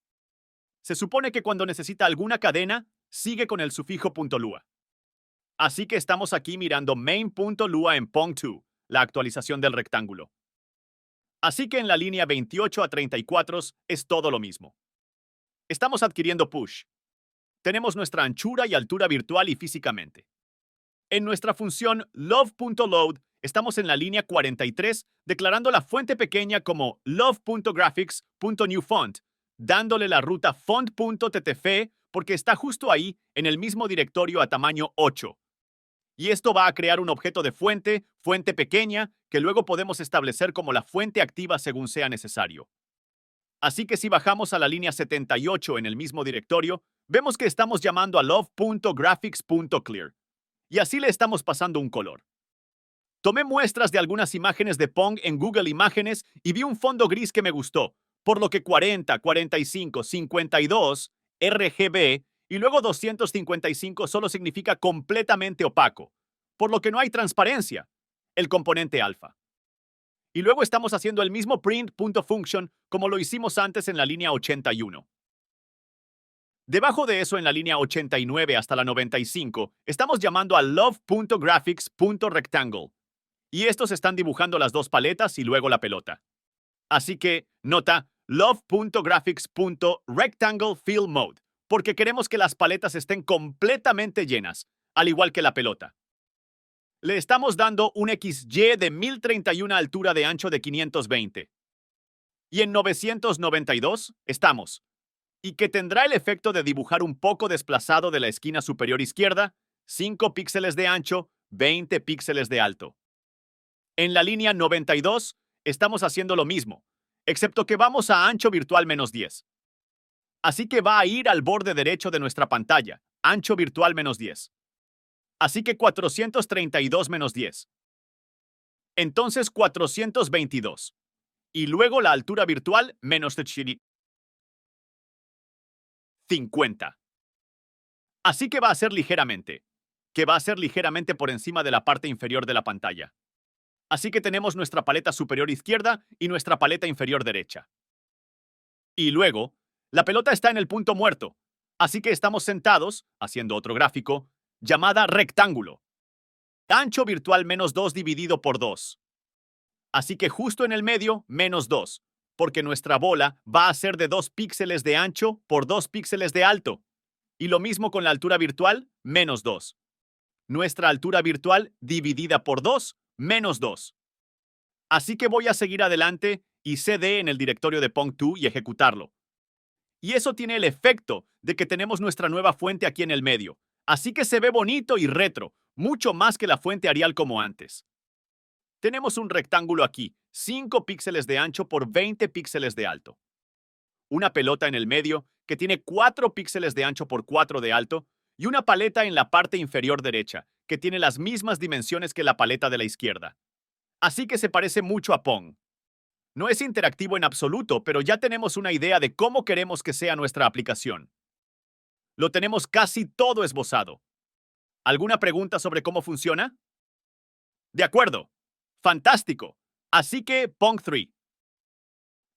Se supone que cuando necesita alguna cadena, sigue con el sufijo .lua. Así que estamos aquí mirando main.lua en Pong2, la actualización del rectángulo. Así que en la línea 28 a 34 es todo lo mismo. Estamos adquiriendo push. Tenemos nuestra anchura y altura virtual y físicamente. En nuestra función love.load estamos en la línea 43 declarando la fuente pequeña como love.graphics.newFont, dándole la ruta font.ttf porque está justo ahí en el mismo directorio a tamaño 8. Y esto va a crear un objeto de fuente pequeña, que luego podemos establecer como la fuente activa según sea necesario. Así que si bajamos a la línea 78 en el mismo directorio, vemos que estamos llamando a love.graphics.clear. Y así le estamos pasando un color. Tomé muestras de algunas imágenes de Pong en Google Imágenes y vi un fondo gris que me gustó, por lo que 40, 45, 52, RGB y luego 255 solo significa completamente opaco, por lo que no hay transparencia, el componente alfa. Y luego estamos haciendo el mismo print.function como lo hicimos antes en la línea 81. Debajo de eso, en la línea 89 hasta la 95, estamos llamando a love.graphics.rectangle. Y estos están dibujando las dos paletas y luego la pelota. Así que, nota love.graphics.rectangleFillMode, porque queremos que las paletas estén completamente llenas, al igual que la pelota. le estamos dando un XY de 1031 altura de ancho de 520. Y en 992 estamos. Y que tendrá el efecto de dibujar un poco desplazado de la esquina superior izquierda, 5 píxeles de ancho, 20 píxeles de alto. En la línea 92 estamos haciendo lo mismo, excepto que vamos a ancho virtual menos 10. Así que va a ir al borde derecho de nuestra pantalla, ancho virtual menos 10. Así que 432 menos 10. Entonces 422. Y luego la altura virtual menos 50. Así que va a ser ligeramente, por encima de la parte inferior de la pantalla. Así que tenemos nuestra paleta superior izquierda y nuestra paleta inferior derecha. Y luego, la pelota está en el punto muerto, así que estamos sentados, haciendo otro gráfico, llamada rectángulo. Ancho virtual menos 2 dividido por 2. Así que justo en el medio, menos 2, porque nuestra bola va a ser de 2 píxeles de ancho por 2 píxeles de alto. Y lo mismo con la altura virtual, menos 2. Nuestra altura virtual dividida por 2, menos 2. Así que voy a seguir adelante y CD en el directorio de Pong2 y ejecutarlo. Y eso tiene el efecto de que tenemos nuestra nueva fuente aquí en el medio. Así que se ve bonito y retro, mucho más que la fuente Arial como antes. Tenemos un rectángulo aquí, 5 píxeles de ancho por 20 píxeles de alto. Una pelota en el medio que tiene 4 píxeles de ancho por 4 de alto y una paleta en la parte inferior derecha que tiene las mismas dimensiones que la paleta de la izquierda. Así que se parece mucho a Pong. No es interactivo en absoluto, pero ya tenemos una idea de cómo queremos que sea nuestra aplicación. Lo tenemos casi todo esbozado. ¿Alguna pregunta sobre cómo funciona? De acuerdo. Fantástico. Así que Pong3.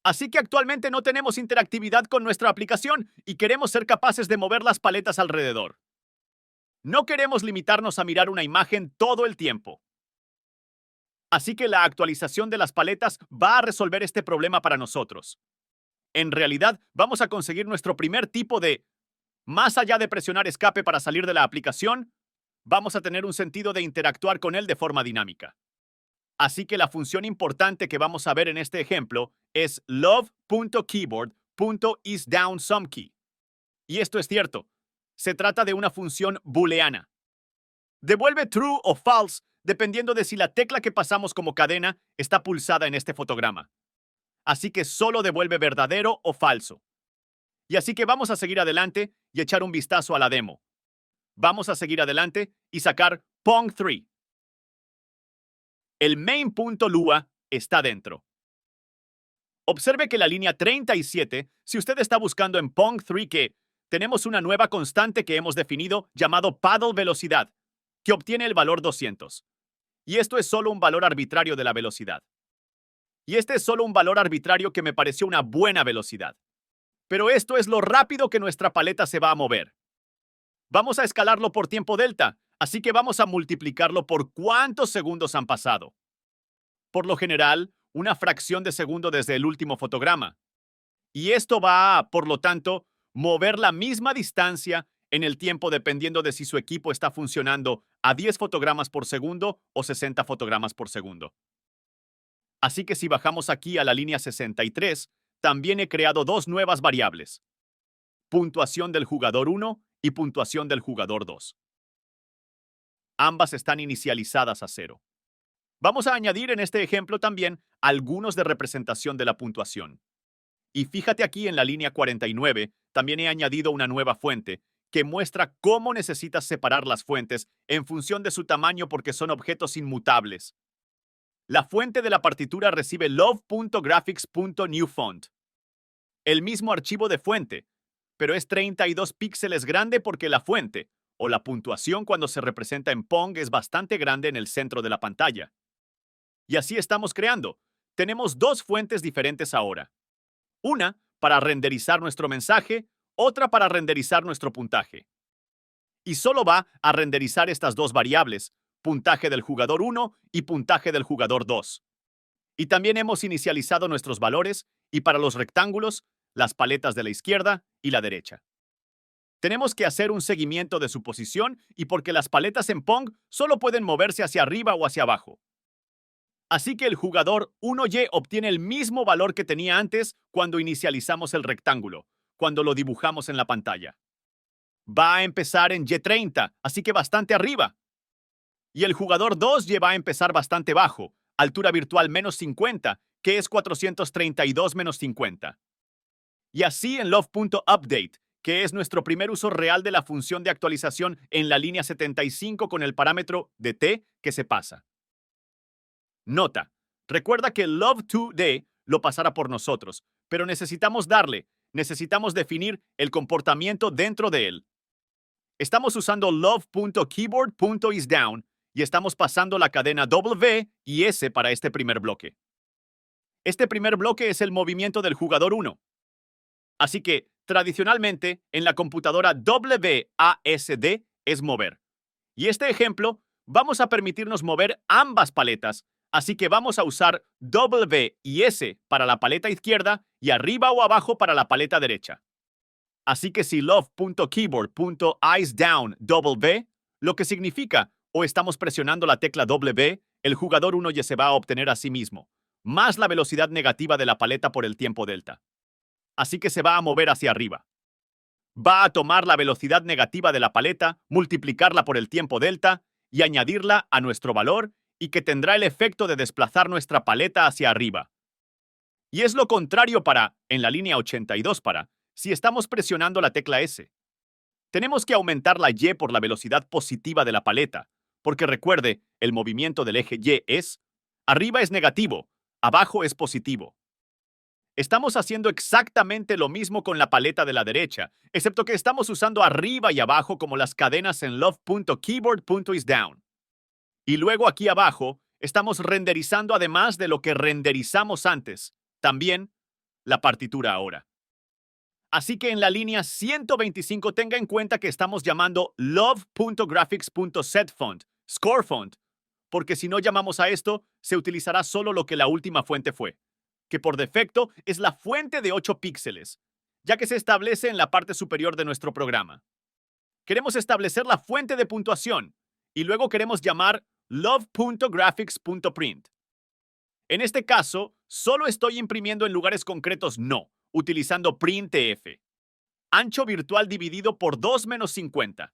Así que actualmente no tenemos interactividad con nuestra aplicación y queremos ser capaces de mover las paletas alrededor. No queremos limitarnos a mirar una imagen todo el tiempo. Así que la actualización de las paletas va a resolver este problema para nosotros. En realidad, vamos a conseguir nuestro primer tipo de, más allá de presionar escape para salir de la aplicación, vamos a tener un sentido de interactuar con él de forma dinámica. Así que la función importante que vamos a ver en este ejemplo es love.keyboard.isDownSomeKey. Y esto es cierto. Se trata de una función booleana. Devuelve true o false dependiendo de si la tecla que pasamos como cadena está pulsada en este fotograma. Así que solo devuelve verdadero o falso. Y así que vamos a seguir adelante y echar un vistazo a la demo. Vamos a seguir adelante y sacar Pong3. El main.lua está dentro. Observe que la línea 37, si usted está buscando en Pong3 que tenemos una nueva constante que hemos definido llamado paddle velocidad, que obtiene el valor 200. Y esto es solo un valor arbitrario de la velocidad. Y este es solo un valor arbitrario que me pareció una buena velocidad. Pero esto es lo rápido que nuestra paleta se va a mover. Vamos a escalarlo por tiempo delta, así que vamos a multiplicarlo por cuántos segundos han pasado. Por lo general, una fracción de segundo desde el último fotograma. Y esto va a, por lo tanto, mover la misma distancia en el tiempo dependiendo de si su equipo está funcionando a 10 fotogramas por segundo o 60 fotogramas por segundo. Así que si bajamos aquí a la línea 63, también he creado dos nuevas variables: puntuación del jugador 1 y puntuación del jugador 2. Ambas están inicializadas a 0. Vamos a añadir en este ejemplo también algunos de representación de la puntuación. Y fíjate aquí en la línea 49, también he añadido una nueva fuente que muestra cómo necesitas separar las fuentes en función de su tamaño porque son objetos inmutables. La fuente de la partitura recibe love.graphics.newFont, el mismo archivo de fuente, pero es 32 píxeles grande porque la fuente, o la puntuación cuando se representa en Pong, es bastante grande en el centro de la pantalla. Y así estamos creando. Tenemos dos fuentes diferentes ahora. Una para renderizar nuestro mensaje, otra para renderizar nuestro puntaje. Y solo va a renderizar estas dos variables, puntaje del jugador 1 y puntaje del jugador 2. Y también hemos inicializado nuestros valores y para los rectángulos, las paletas de la izquierda y la derecha. Tenemos que hacer un seguimiento de su posición y porque las paletas en Pong solo pueden moverse hacia arriba o hacia abajo. Así que el jugador 1Y obtiene el mismo valor que tenía antes cuando inicializamos el rectángulo, cuando lo dibujamos en la pantalla. Va a empezar en Y30, así que bastante arriba. Y el jugador 2Y va a empezar bastante bajo, altura virtual menos 50, que es 432 menos 50. Y así en love.update, que es nuestro primer uso real de la función de actualización en la línea 75 con el parámetro de t que se pasa. Nota, recuerda que love2d lo pasará por nosotros, pero necesitamos definir el comportamiento dentro de él. Estamos usando love.keyboard.isDown y estamos pasando la cadena W y S para este primer bloque. Este primer bloque es el movimiento del jugador 1. Así que, tradicionalmente, en la computadora WASD es mover. Y este ejemplo, vamos a permitirnos mover ambas paletas, así que vamos a usar W y S para la paleta izquierda y arriba o abajo para la paleta derecha. Así que si love.keyboard.IceDown W, lo que significa o estamos presionando la tecla W, el jugador 1 ya se va a obtener a sí mismo, más la velocidad negativa de la paleta por el tiempo delta. Así que se va a mover hacia arriba. Va a tomar la velocidad negativa de la paleta, multiplicarla por el tiempo delta y añadirla a nuestro valor y que tendrá el efecto de desplazar nuestra paleta hacia arriba. Y es lo contrario en la línea 82 si estamos presionando la tecla S. Tenemos que aumentar la Y por la velocidad positiva de la paleta, porque recuerde, el movimiento del eje Y es, arriba es negativo, abajo es positivo. Estamos haciendo exactamente lo mismo con la paleta de la derecha, excepto que estamos usando arriba y abajo como las cadenas en love.keyboard.isDown. Y luego aquí abajo, estamos renderizando además de lo que renderizamos antes, también la partitura ahora. Así que en la línea 125 tenga en cuenta que estamos llamando love.graphics.setFont, scorefont, porque si no llamamos a esto, se utilizará solo lo que la última fuente fue, que por defecto es la fuente de 8 píxeles, ya que se establece en la parte superior de nuestro programa. Queremos establecer la fuente de puntuación y luego queremos llamar love.graphics.print. En este caso, solo estoy imprimiendo en lugares concretos no, utilizando printf. Ancho virtual dividido por 2 menos 50.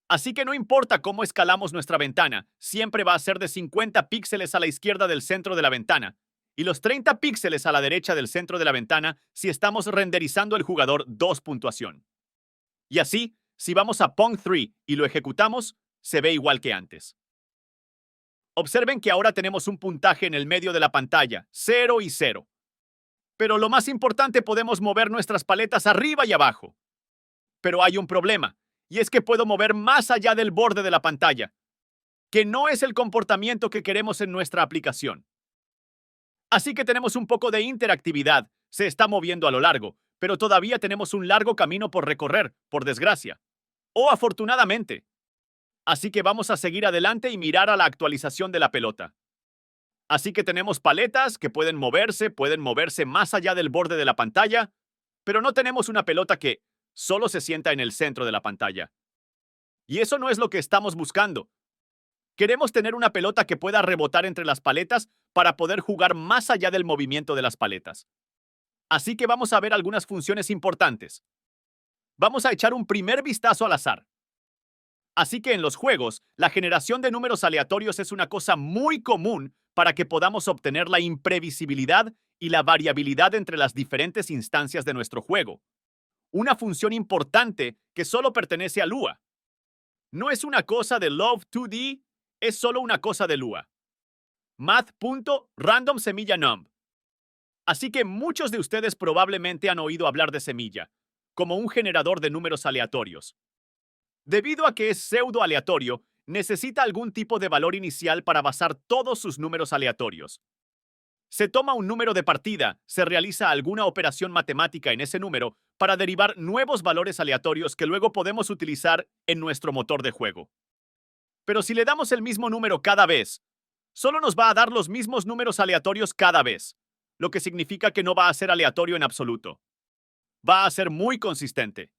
Así que no importa cómo escalamos nuestra ventana, siempre va a ser de 50 píxeles a la izquierda del centro de la ventana y los 30 píxeles a la derecha del centro de la ventana si estamos renderizando el jugador 2 puntuación. Y así, si vamos a Pong 3 y lo ejecutamos, se ve igual que antes. Observen que ahora tenemos un puntaje en el medio de la pantalla, 0 y 0. Pero lo más importante, podemos mover nuestras paletas arriba y abajo. Pero hay un problema, y es que puedo mover más allá del borde de la pantalla, que no es el comportamiento que queremos en nuestra aplicación. Así que tenemos un poco de interactividad, se está moviendo a lo largo, pero todavía tenemos un largo camino por recorrer, por desgracia. O afortunadamente. Así que vamos a seguir adelante y mirar a la actualización de la pelota. Así que tenemos paletas que pueden moverse más allá del borde de la pantalla, pero no tenemos una pelota que solo se sienta en el centro de la pantalla. Y eso no es lo que estamos buscando. Queremos tener una pelota que pueda rebotar entre las paletas para poder jugar más allá del movimiento de las paletas. Así que vamos a ver algunas funciones importantes. Vamos a echar un primer vistazo al azar. Así que en los juegos, la generación de números aleatorios es una cosa muy común para que podamos obtener la imprevisibilidad y la variabilidad entre las diferentes instancias de nuestro juego. Una función importante que solo pertenece a Lua. No es una cosa de Love2D, es solo una cosa de Lua. Math.random_semilla_numb. Así que muchos de ustedes probablemente han oído hablar de semilla, como un generador de números aleatorios. Debido a que es pseudo aleatorio, necesita algún tipo de valor inicial para basar todos sus números aleatorios. Se toma un número de partida, se realiza alguna operación matemática en ese número para derivar nuevos valores aleatorios que luego podemos utilizar en nuestro motor de juego. Pero si le damos el mismo número cada vez, solo nos va a dar los mismos números aleatorios cada vez, lo que significa que no va a ser aleatorio en absoluto. Va a ser muy consistente.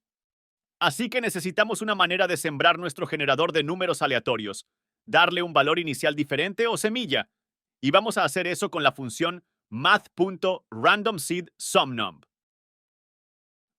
Así que necesitamos una manera de sembrar nuestro generador de números aleatorios, darle un valor inicial diferente o semilla. Y vamos a hacer eso con la función math.randomSeedSumNumb.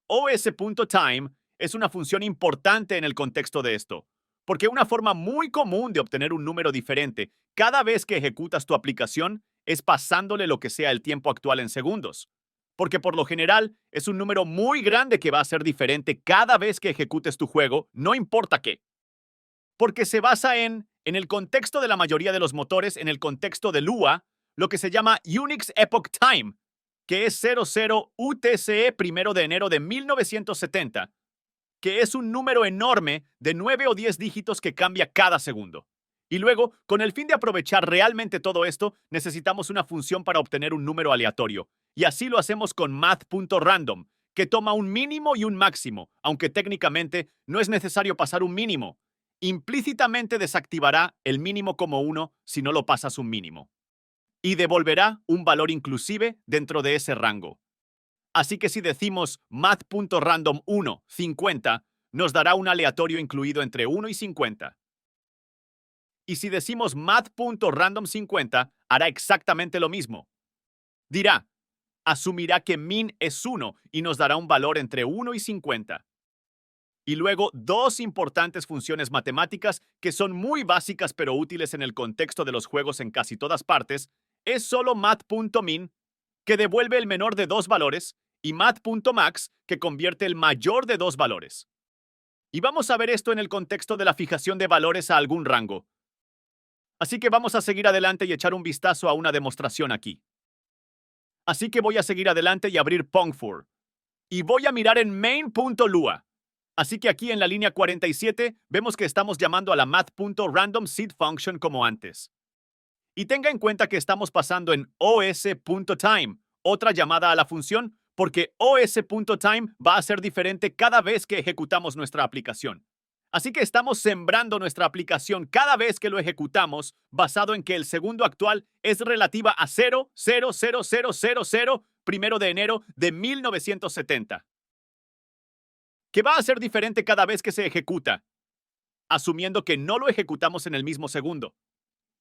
os.time es una función importante en el contexto de esto, porque una forma muy común de obtener un número diferente cada vez que ejecutas tu aplicación es pasándole lo que sea el tiempo actual en segundos. Porque por lo general es un número muy grande que va a ser diferente cada vez que ejecutes tu juego, no importa qué. Porque se basa en el contexto de la mayoría de los motores, en el contexto de Lua, lo que se llama Unix Epoch Time, que es 00 UTCE 1 de enero de 1970, que es un número enorme de 9 o 10 dígitos que cambia cada segundo. Y luego, con el fin de aprovechar realmente todo esto, necesitamos una función para obtener un número aleatorio. Y así lo hacemos con math.random, que toma un mínimo y un máximo, aunque técnicamente no es necesario pasar un mínimo. Implícitamente desactivará el mínimo como 1 si no lo pasas un mínimo. Y devolverá un valor inclusive dentro de ese rango. Así que si decimos math.random1, 50, nos dará un aleatorio incluido entre 1 y 50. Y si decimos math.random50, hará exactamente lo mismo. Dirá, asumirá que min es 1 y nos dará un valor entre 1 y 50. Y luego dos importantes funciones matemáticas que son muy básicas pero útiles en el contexto de los juegos en casi todas partes, es solo math.min, que devuelve el menor de dos valores, y math.max, que convierte el mayor de dos valores. Y vamos a ver esto en el contexto de la fijación de valores a algún rango. Así que vamos a seguir adelante y echar un vistazo a una demostración aquí. Así que voy a seguir adelante y abrir Pong4. Y voy a mirar en main.lua. Así que aquí en la línea 47 vemos que estamos llamando a la math.randomSeedFunction como antes. Y tenga en cuenta que estamos pasando en os.time, otra llamada a la función, porque os.time va a ser diferente cada vez que ejecutamos nuestra aplicación. Así que estamos sembrando nuestra aplicación cada vez que lo ejecutamos, basado en que el segundo actual es relativa a 0,00000, 1 de enero de 1970. Que va a ser diferente cada vez que se ejecuta, asumiendo que no lo ejecutamos en el mismo segundo.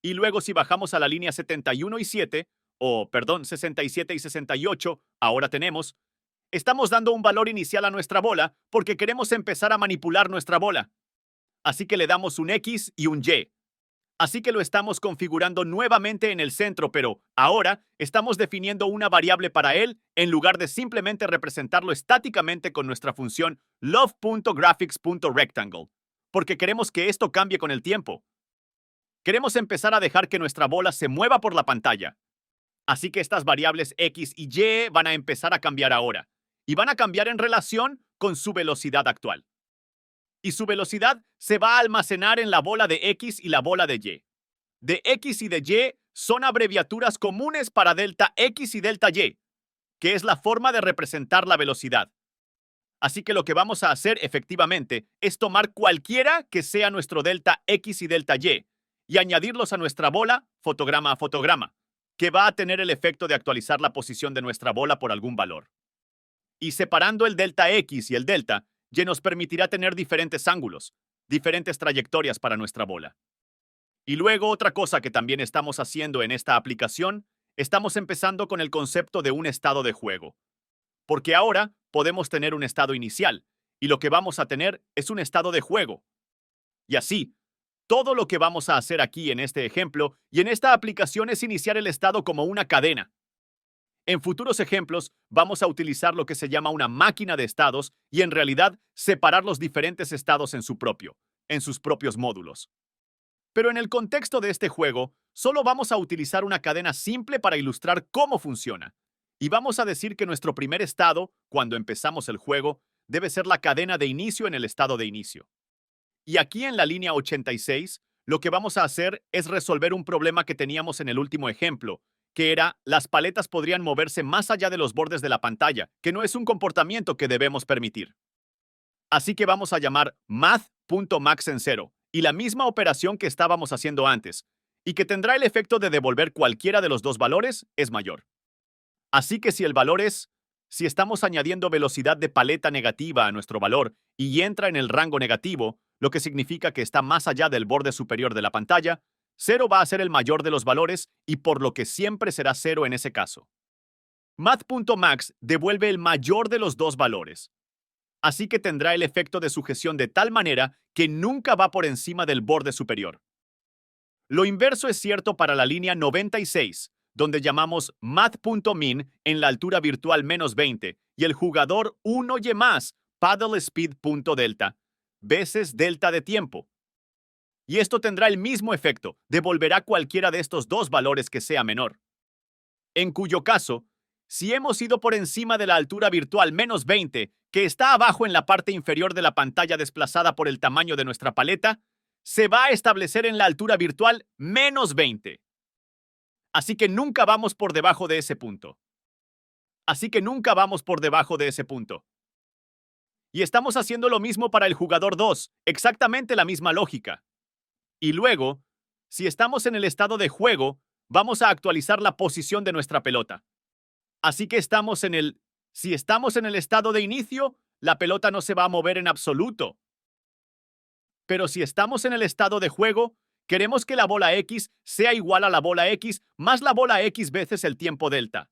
Y luego si bajamos a la línea 71 y 7, 67 y 68, ahora estamos dando un valor inicial a nuestra bola porque queremos empezar a manipular nuestra bola. Así que le damos un X y un Y. Así que lo estamos configurando nuevamente en el centro, pero ahora estamos definiendo una variable para él en lugar de simplemente representarlo estáticamente con nuestra función love.graphics.rectangle, porque queremos que esto cambie con el tiempo. Queremos empezar a dejar que nuestra bola se mueva por la pantalla. Así que estas variables X y Y van a empezar a cambiar ahora, y van a cambiar en relación con su velocidad actual. Y su velocidad se va a almacenar en la bola de X y la bola de Y. De X y de Y son abreviaturas comunes para delta X y delta Y, que es la forma de representar la velocidad. Así que lo que vamos a hacer efectivamente es tomar cualquiera que sea nuestro delta X y delta y añadirlos a nuestra bola fotograma a fotograma, que va a tener el efecto de actualizar la posición de nuestra bola por algún valor. Y separando el delta X y el delta, Y nos permitirá tener diferentes ángulos, diferentes trayectorias para nuestra bola. Y luego otra cosa que también estamos haciendo en esta aplicación, estamos empezando con el concepto de un estado de juego. Porque ahora podemos tener un estado inicial, y lo que vamos a tener es un estado de juego. Y así, todo lo que vamos a hacer aquí en este ejemplo y en esta aplicación es iniciar el estado como una cadena. En futuros ejemplos, vamos a utilizar lo que se llama una máquina de estados y en realidad separar los diferentes estados en sus propios módulos. Pero en el contexto de este juego, solo vamos a utilizar una cadena simple para ilustrar cómo funciona. Y vamos a decir que nuestro primer estado, cuando empezamos el juego, debe ser la cadena de inicio en el estado de inicio. Y aquí en la línea 86, lo que vamos a hacer es resolver un problema que teníamos en el último ejemplo, que era las paletas podrían moverse más allá de los bordes de la pantalla, que no es un comportamiento que debemos permitir. Así que vamos a llamar math.max en 0 y la misma operación que estábamos haciendo antes, y que tendrá el efecto de devolver cualquiera de los dos valores es mayor. Así que si el valor es Si estamos añadiendo velocidad de paleta negativa a nuestro valor y entra en el rango negativo, lo que significa que está más allá del borde superior de la pantalla, 0 va a ser el mayor de los valores y por lo que siempre será 0 en ese caso. Math.max devuelve el mayor de los dos valores, así que tendrá el efecto de sujeción de tal manera que nunca va por encima del borde superior. Lo inverso es cierto para la línea 96, donde llamamos math.min en la altura virtual -20 y el jugador 1y más paddle speed.delta veces delta de tiempo. Y esto tendrá el mismo efecto, devolverá cualquiera de estos dos valores que sea menor. En cuyo caso, si hemos ido por encima de la altura virtual -20, que está abajo en la parte inferior de la pantalla desplazada por el tamaño de nuestra paleta, se va a establecer en la altura virtual -20. Así que nunca vamos por debajo de ese punto. Y estamos haciendo lo mismo para el jugador 2, exactamente la misma lógica. Y luego, si estamos en el estado de juego, vamos a actualizar la posición de nuestra pelota. Así que si estamos en el estado de inicio, la pelota no se va a mover en absoluto. Pero si estamos en el estado de juego, queremos que la bola X sea igual a la bola X más la bola X veces el tiempo delta.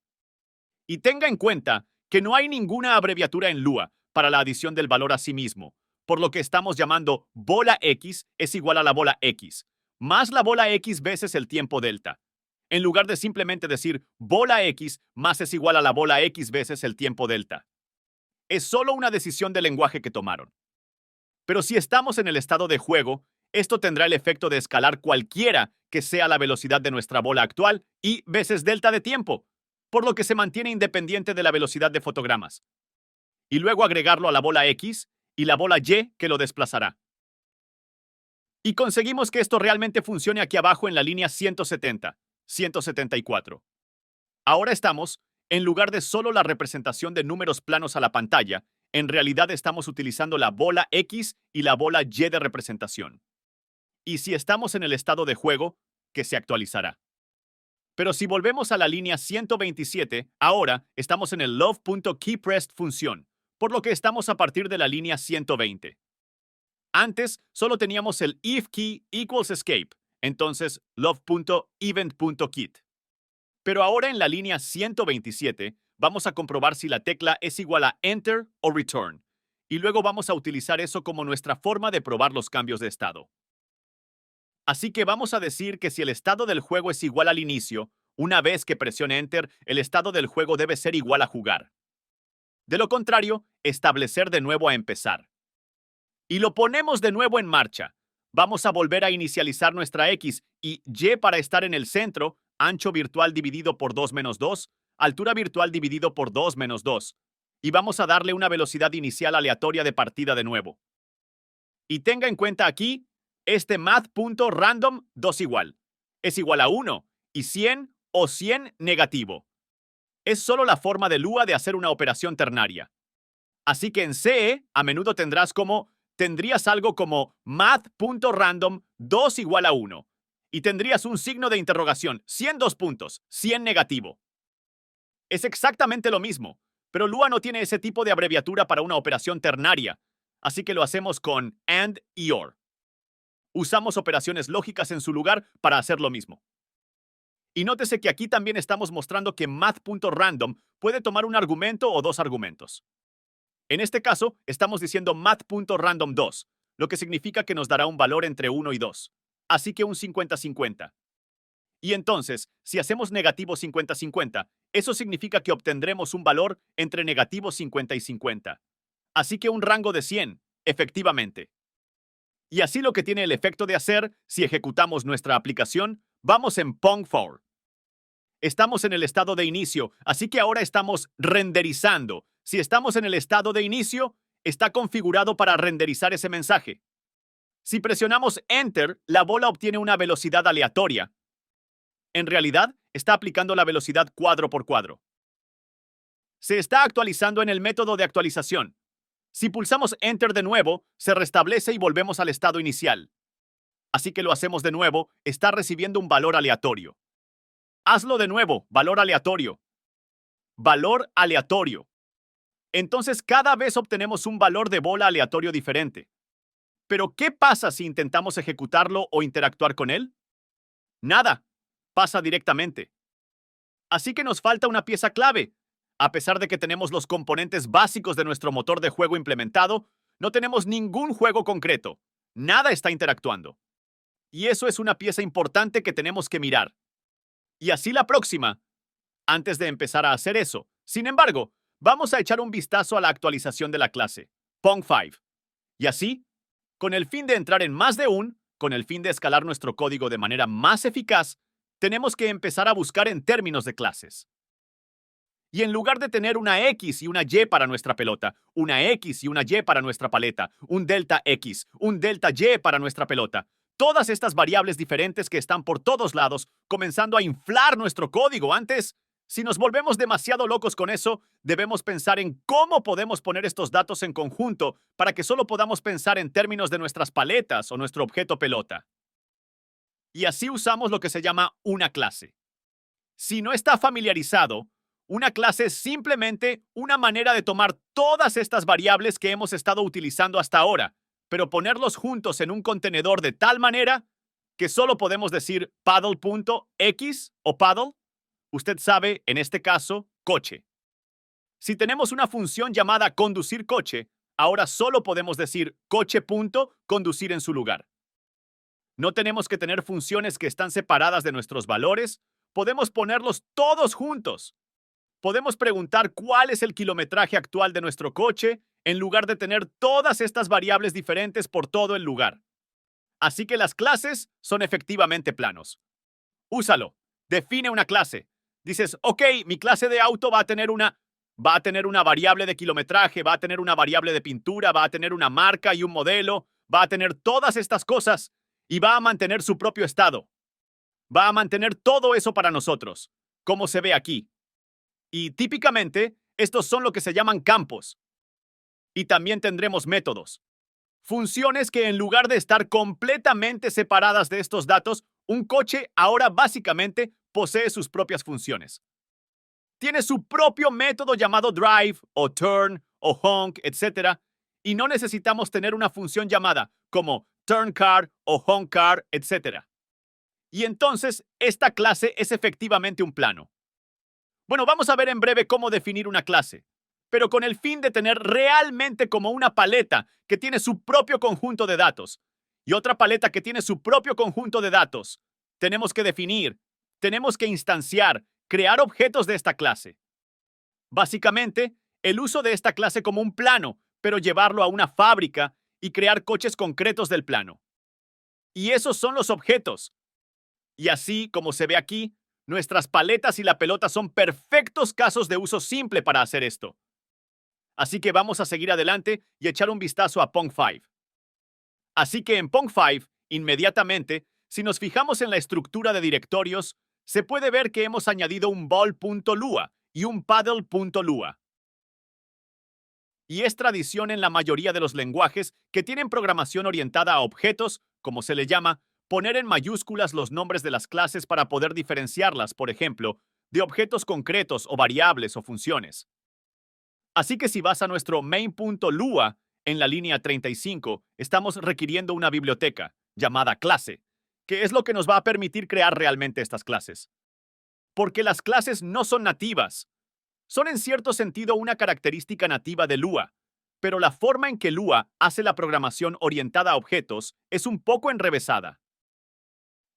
Y tenga en cuenta que no hay ninguna abreviatura en Lua para la adición del valor a sí mismo, por lo que estamos llamando bola X es igual a la bola X, más la bola X veces el tiempo delta, en lugar de simplemente decir bola X más es igual a la bola X veces el tiempo delta. Es solo una decisión de lenguaje que tomaron. Pero si estamos en el estado de juego, esto tendrá el efecto de escalar cualquiera que sea la velocidad de nuestra bola actual y veces delta de tiempo, por lo que se mantiene independiente de la velocidad de fotogramas. Y luego agregarlo a la bola X y la bola Y que lo desplazará. Y conseguimos que esto realmente funcione aquí abajo en la línea 170, 174. Ahora estamos, en lugar de solo la representación de números planos a la pantalla, en realidad estamos utilizando la bola X y la bola Y de representación. Y si estamos en el estado de juego, que se actualizará. Pero si volvemos a la línea 127, ahora estamos en el love.keyPressed función, por lo que estamos a partir de la línea 120. Antes solo teníamos el if key equals escape, entonces love.event.kit. Pero ahora en la línea 127 vamos a comprobar si la tecla es igual a enter o return, y luego vamos a utilizar eso como nuestra forma de probar los cambios de estado. Así que vamos a decir que si el estado del juego es igual al inicio, una vez que presione Enter, el estado del juego debe ser igual a jugar. De lo contrario, establecer de nuevo a empezar. Y lo ponemos de nuevo en marcha. Vamos a volver a inicializar nuestra X y Y para estar en el centro, ancho virtual dividido por 2 menos 2, altura virtual dividido por 2 menos 2. Y vamos a darle una velocidad inicial aleatoria de partida de nuevo. Y tenga en cuenta aquí, este math.random 2 igual. Es igual a 1 y 100 o 100 negativo. Es solo la forma de Lua de hacer una operación ternaria. Así que en CE a menudo tendrías algo como math.random 2 igual a 1. Y tendrías un signo de interrogación, 100 2 puntos, 100 negativo. Es exactamente lo mismo, pero Lua no tiene ese tipo de abreviatura para una operación ternaria, así que lo hacemos con AND y OR. Usamos operaciones lógicas en su lugar para hacer lo mismo. Y nótese que aquí también estamos mostrando que math.random puede tomar un argumento o dos argumentos. En este caso, estamos diciendo math.random2, lo que significa que nos dará un valor entre 1 y 2. Así que un 50-50. Y entonces, si hacemos negativo 50-50, eso significa que obtendremos un valor entre negativo 50 y 50. Así que un rango de 100, efectivamente. Y así lo que tiene el efecto de hacer, si ejecutamos nuestra aplicación, vamos en Pong4. Estamos en el estado de inicio, así que ahora estamos renderizando. Si estamos en el estado de inicio, está configurado para renderizar ese mensaje. Si presionamos Enter, la bola obtiene una velocidad aleatoria. En realidad, está aplicando la velocidad cuadro por cuadro. Se está actualizando en el método de actualización. Si pulsamos Enter de nuevo, se restablece y volvemos al estado inicial. Así que lo hacemos de nuevo, está recibiendo un valor aleatorio. Hazlo de nuevo, valor aleatorio. Valor aleatorio. Entonces cada vez obtenemos un valor de bola aleatorio diferente. Pero ¿qué pasa si intentamos ejecutarlo o interactuar con él? Nada. Pasa directamente. Así que nos falta una pieza clave. A pesar de que tenemos los componentes básicos de nuestro motor de juego implementado, no tenemos ningún juego concreto. Nada está interactuando. Y eso es una pieza importante que tenemos que mirar. Y así la próxima, antes de empezar a hacer eso. Sin embargo, vamos a echar un vistazo a la actualización de la clase, Pong5. Y así, con el fin de entrar en más de con el fin de escalar nuestro código de manera más eficaz, tenemos que empezar a buscar en términos de clases. Y en lugar de tener una X y una Y para nuestra pelota, una X y una Y para nuestra paleta, un delta X, un delta Y para nuestra pelota, todas estas variables diferentes que están por todos lados, comenzando a inflar nuestro código antes, si nos volvemos demasiado locos con eso, debemos pensar en cómo podemos poner estos datos en conjunto para que solo podamos pensar en términos de nuestras paletas o nuestro objeto pelota. Y así usamos lo que se llama una clase. Si no está familiarizado, una clase es simplemente una manera de tomar todas estas variables que hemos estado utilizando hasta ahora, pero ponerlos juntos en un contenedor de tal manera que solo podemos decir paddle.x o paddle. Usted sabe, en este caso, coche. Si tenemos una función llamada conducir coche, ahora solo podemos decir coche.conducir en su lugar. No tenemos que tener funciones que están separadas de nuestros valores. Podemos ponerlos todos juntos. Podemos preguntar cuál es el kilometraje actual de nuestro coche en lugar de tener todas estas variables diferentes por todo el lugar. Así que las clases son efectivamente planos. Úsalo. Define una clase. Dices, ok, mi clase de auto va a tener una variable de kilometraje, va a tener una variable de pintura, va a tener una marca y un modelo, va a tener todas estas cosas y va a mantener su propio estado. Va a mantener todo eso para nosotros, como se ve aquí. Y típicamente, estos son lo que se llaman campos. Y también tendremos métodos. Funciones que en lugar de estar completamente separadas de estos datos, un coche ahora básicamente posee sus propias funciones. Tiene su propio método llamado drive, o turn, o honk, etc. Y no necesitamos tener una función llamada como turn car o honk car, etc. Y entonces, esta clase es efectivamente un plano. Bueno, vamos a ver en breve cómo definir una clase, pero con el fin de tener realmente como una paleta que tiene su propio conjunto de datos y otra paleta que tiene su propio conjunto de datos. Tenemos que definir, tenemos que instanciar, crear objetos de esta clase. Básicamente, el uso de esta clase como un plano, pero llevarlo a una fábrica y crear coches concretos del plano. Y esos son los objetos. Y así, como se ve aquí, nuestras paletas y la pelota son perfectos casos de uso simple para hacer esto. Así que vamos a seguir adelante y echar un vistazo a Pong5. Así que en Pong5, inmediatamente, si nos fijamos en la estructura de directorios, se puede ver que hemos añadido un ball.lua y un paddle.lua. Y es tradición en la mayoría de los lenguajes que tienen programación orientada a objetos, como se le llama, poner en mayúsculas los nombres de las clases para poder diferenciarlas, por ejemplo, de objetos concretos o variables o funciones. Así que si vas a nuestro main.lua en la línea 35, estamos requiriendo una biblioteca llamada clase, que es lo que nos va a permitir crear realmente estas clases. Porque las clases no son nativas. Son en cierto sentido una característica nativa de Lua, pero la forma en que Lua hace la programación orientada a objetos es un poco enrevesada.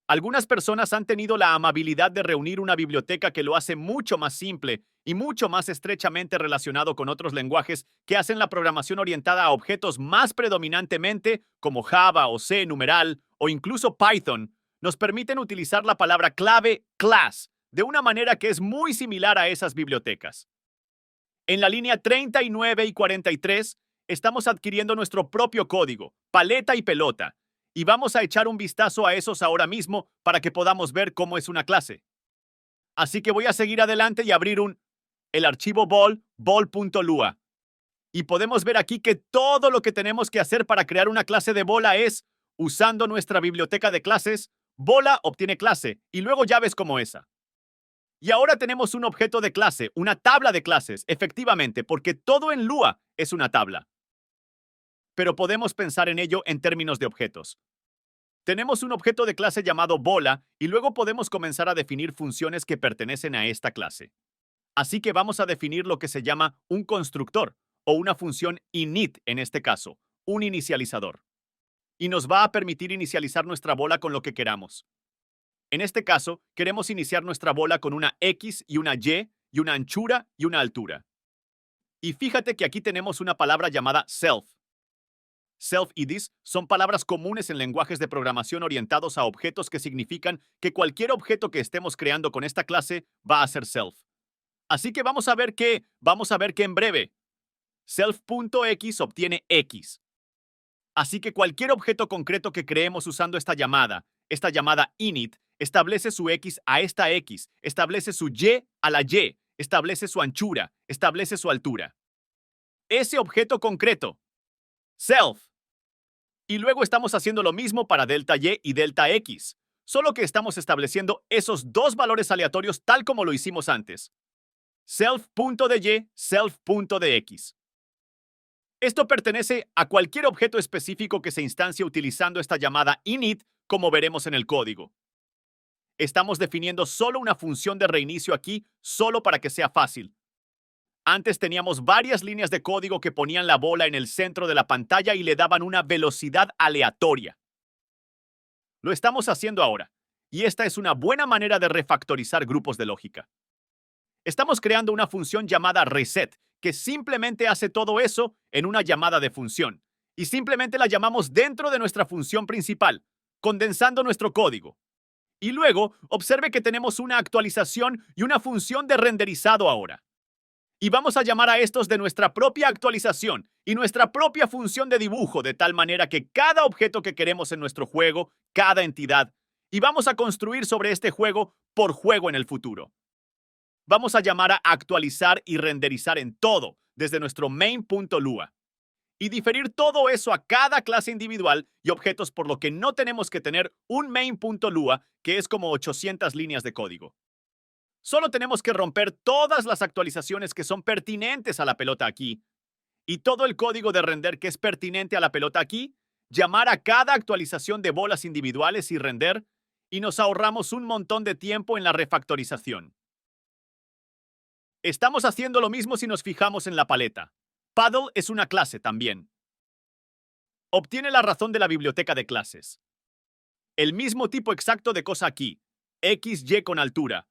Algunas personas han tenido la amabilidad de reunir una biblioteca que lo hace mucho más simple y mucho más estrechamente relacionado con otros lenguajes que hacen la programación orientada a objetos más predominantemente, como Java o C, numeral, o incluso Python, nos permiten utilizar la palabra clave class de una manera que es muy similar a esas bibliotecas. En la línea 39 y 43 estamos adquiriendo nuestro propio código, paleta y pelota, y vamos a echar un vistazo a esos ahora mismo para que podamos ver cómo es una clase. Así que voy a seguir adelante y abrir el archivo ball.lua. Y podemos ver aquí que todo lo que tenemos que hacer para crear una clase de bola es, usando nuestra biblioteca de clases, bola obtiene clase y luego llaves como esa. Y ahora tenemos un objeto de clase, una tabla de clases, efectivamente, porque todo en Lua es una tabla. Pero podemos pensar en ello en términos de objetos. Tenemos un objeto de clase llamado bola y luego podemos comenzar a definir funciones que pertenecen a esta clase. Así que vamos a definir lo que se llama un constructor o una función init en este caso, un inicializador. Y nos va a permitir inicializar nuestra bola con lo que queramos. En este caso, queremos iniciar nuestra bola con una X y una Y una anchura y una altura. Y fíjate que aquí tenemos una palabra llamada self. Self y this son palabras comunes en lenguajes de programación orientados a objetos que significan que cualquier objeto que estemos creando con esta clase va a ser self. Así que vamos a ver que en breve, self.x obtiene x. Así que cualquier objeto concreto que creemos usando esta llamada init, establece su x a esta x, establece su y a la y, establece su anchura, establece su altura. Ese objeto concreto, self. Y luego estamos haciendo lo mismo para delta y y delta x, solo que estamos estableciendo esos dos valores aleatorios tal como lo hicimos antes. Self.de, self.de. Esto pertenece a cualquier objeto específico que se instancie utilizando esta llamada init, como veremos en el código. Estamos definiendo solo una función de reinicio aquí, solo para que sea fácil. Antes teníamos varias líneas de código que ponían la bola en el centro de la pantalla y le daban una velocidad aleatoria. Lo estamos haciendo ahora, y esta es una buena manera de refactorizar grupos de lógica. Estamos creando una función llamada reset, que simplemente hace todo eso en una llamada de función, y simplemente la llamamos dentro de nuestra función principal, condensando nuestro código. Y luego, observe que tenemos una actualización y una función de renderizado ahora. Y vamos a llamar a estos de nuestra propia actualización y nuestra propia función de dibujo, de tal manera que cada objeto que queremos en nuestro juego, cada entidad, y vamos a construir sobre este juego por juego en el futuro. Vamos a llamar a actualizar y renderizar en todo, desde nuestro main.lua. Y diferir todo eso a cada clase individual y objetos, por lo que no tenemos que tener un main.lua que es como 800 líneas de código. Solo tenemos que romper todas las actualizaciones que son pertinentes a la pelota aquí y todo el código de render que es pertinente a la pelota aquí, llamar a cada actualización de bolas individuales y render, y nos ahorramos un montón de tiempo en la refactorización. Estamos haciendo lo mismo si nos fijamos en la paleta. Paddle es una clase también. Obtiene la razón de la biblioteca de clases. El mismo tipo exacto de cosa aquí, x, y con altura,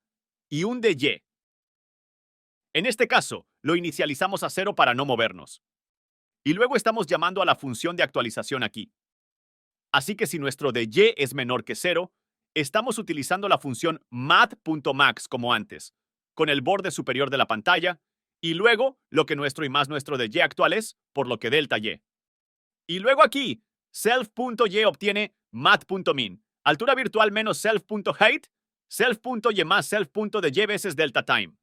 y un de y. En este caso, lo inicializamos a 0 para no movernos. Y luego estamos llamando a la función de actualización aquí. Así que si nuestro de y es menor que 0, estamos utilizando la función math.max como antes, con el borde superior de la pantalla, y luego lo que nuestro y más nuestro de y actual es, por lo que delta y. Y luego aquí, self.y obtiene math.min, altura virtual menos self.height, self.y más self.de veces delta time.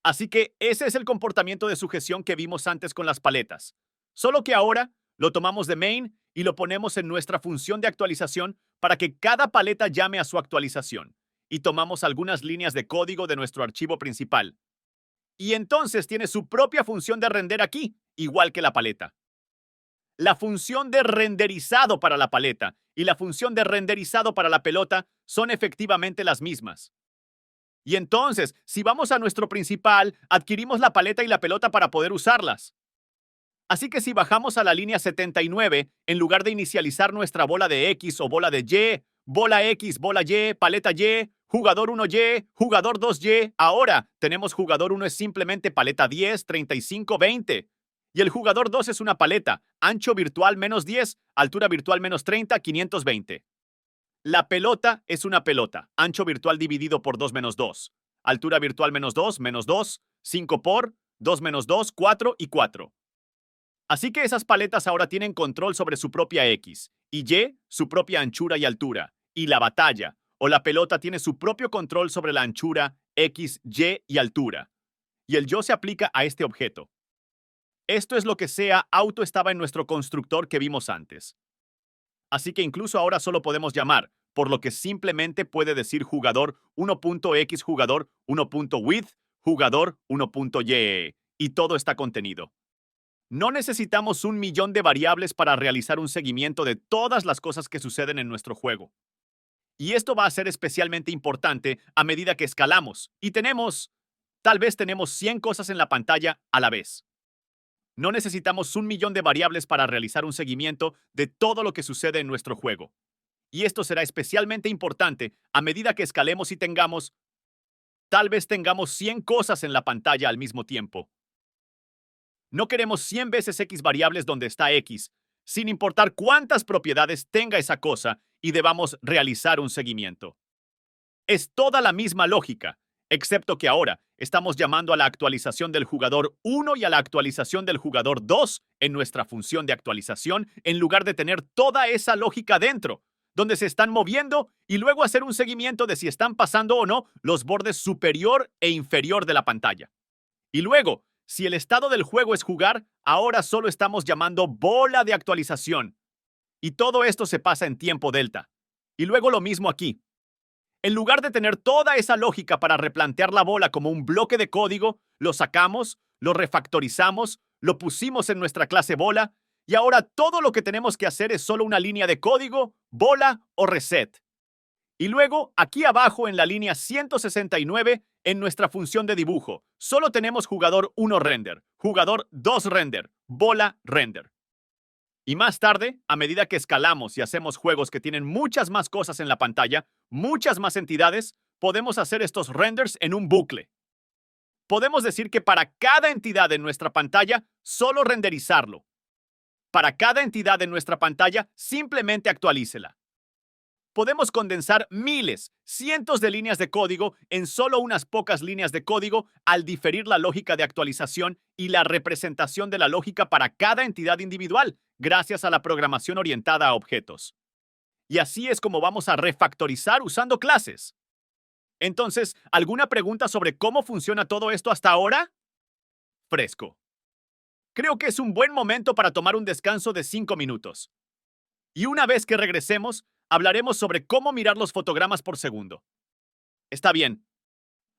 Así que ese es el comportamiento de sujeción que vimos antes con las paletas. Solo que ahora lo tomamos de main y lo ponemos en nuestra función de actualización para que cada paleta llame a su actualización. Y tomamos algunas líneas de código de nuestro archivo principal. Y entonces tiene su propia función de render aquí, igual que la paleta. La función de renderizado para la paleta y la función de renderizado para la pelota son efectivamente las mismas. Y entonces, si vamos a nuestro principal, adquirimos la paleta y la pelota para poder usarlas. Así que si bajamos a la línea 79, en lugar de inicializar nuestra bola de X o bola de Y, bola X, bola Y, paleta Y, jugador 1Y, jugador 2Y, ahora tenemos jugador 1 es simplemente paleta 10, 35, 20. Y el jugador 2 es una paleta, ancho virtual menos 10, altura virtual menos 30, 520. La pelota es una pelota, ancho virtual dividido por 2 menos 2, altura virtual menos 2, 5 por 2 menos 2, 4 y 4. Así que esas paletas ahora tienen control sobre su propia X, y Y su propia anchura y altura, y la batalla, o la pelota tiene su propio control sobre la anchura, X, y altura. Y el yo se aplica a este objeto. Esto es lo que sea auto estaba en nuestro constructor que vimos antes. Así que incluso ahora solo podemos llamar, por lo que simplemente puede decir jugador 1.x jugador 1.with jugador 1.y y todo está contenido. No necesitamos 1 millón de variables para realizar un seguimiento de todas las cosas que suceden en nuestro juego. Y esto va a ser especialmente importante a medida que escalamos y tal vez tenemos 100 cosas en la pantalla a la vez. No necesitamos 1 millón de variables para realizar un seguimiento de todo lo que sucede en nuestro juego. Y esto será especialmente importante a medida que escalemos y tal vez tengamos 100 cosas en la pantalla al mismo tiempo. No queremos 100 veces x variables donde está x, sin importar cuántas propiedades tenga esa cosa y debamos realizar un seguimiento. Es toda la misma lógica, excepto que ahora estamos llamando a la actualización del jugador 1 y a la actualización del jugador 2 en nuestra función de actualización, en lugar de tener toda esa lógica dentro, donde se están moviendo y luego hacer un seguimiento de si están pasando o no los bordes superior e inferior de la pantalla. Y luego, si el estado del juego es jugar, ahora solo estamos llamando bola de actualización. Y todo esto se pasa en tiempo delta. Y luego lo mismo aquí. En lugar de tener toda esa lógica para replantear la bola como un bloque de código, lo sacamos, lo refactorizamos, lo pusimos en nuestra clase bola, y ahora todo lo que tenemos que hacer es solo una línea de código, bola o reset. Y luego, aquí abajo en la línea 169, en nuestra función de dibujo, solo tenemos jugador 1 render, jugador 2 render, bola render. Y más tarde, a medida que escalamos y hacemos juegos que tienen muchas más cosas en la pantalla, muchas más entidades, podemos hacer estos renders en un bucle. Podemos decir que para cada entidad en nuestra pantalla, solo renderizarlo. Para cada entidad en nuestra pantalla, simplemente actualícela. Podemos condensar miles, cientos de líneas de código en solo unas pocas líneas de código al diferir la lógica de actualización y la representación de la lógica para cada entidad individual, gracias a la programación orientada a objetos. Y así es como vamos a refactorizar usando clases. Entonces, ¿alguna pregunta sobre cómo funciona todo esto hasta ahora? Fresco. Creo que es un buen momento para tomar un descanso de 5 minutos. Y una vez que regresemos, hablaremos sobre cómo mirar los fotogramas por segundo. Está bien.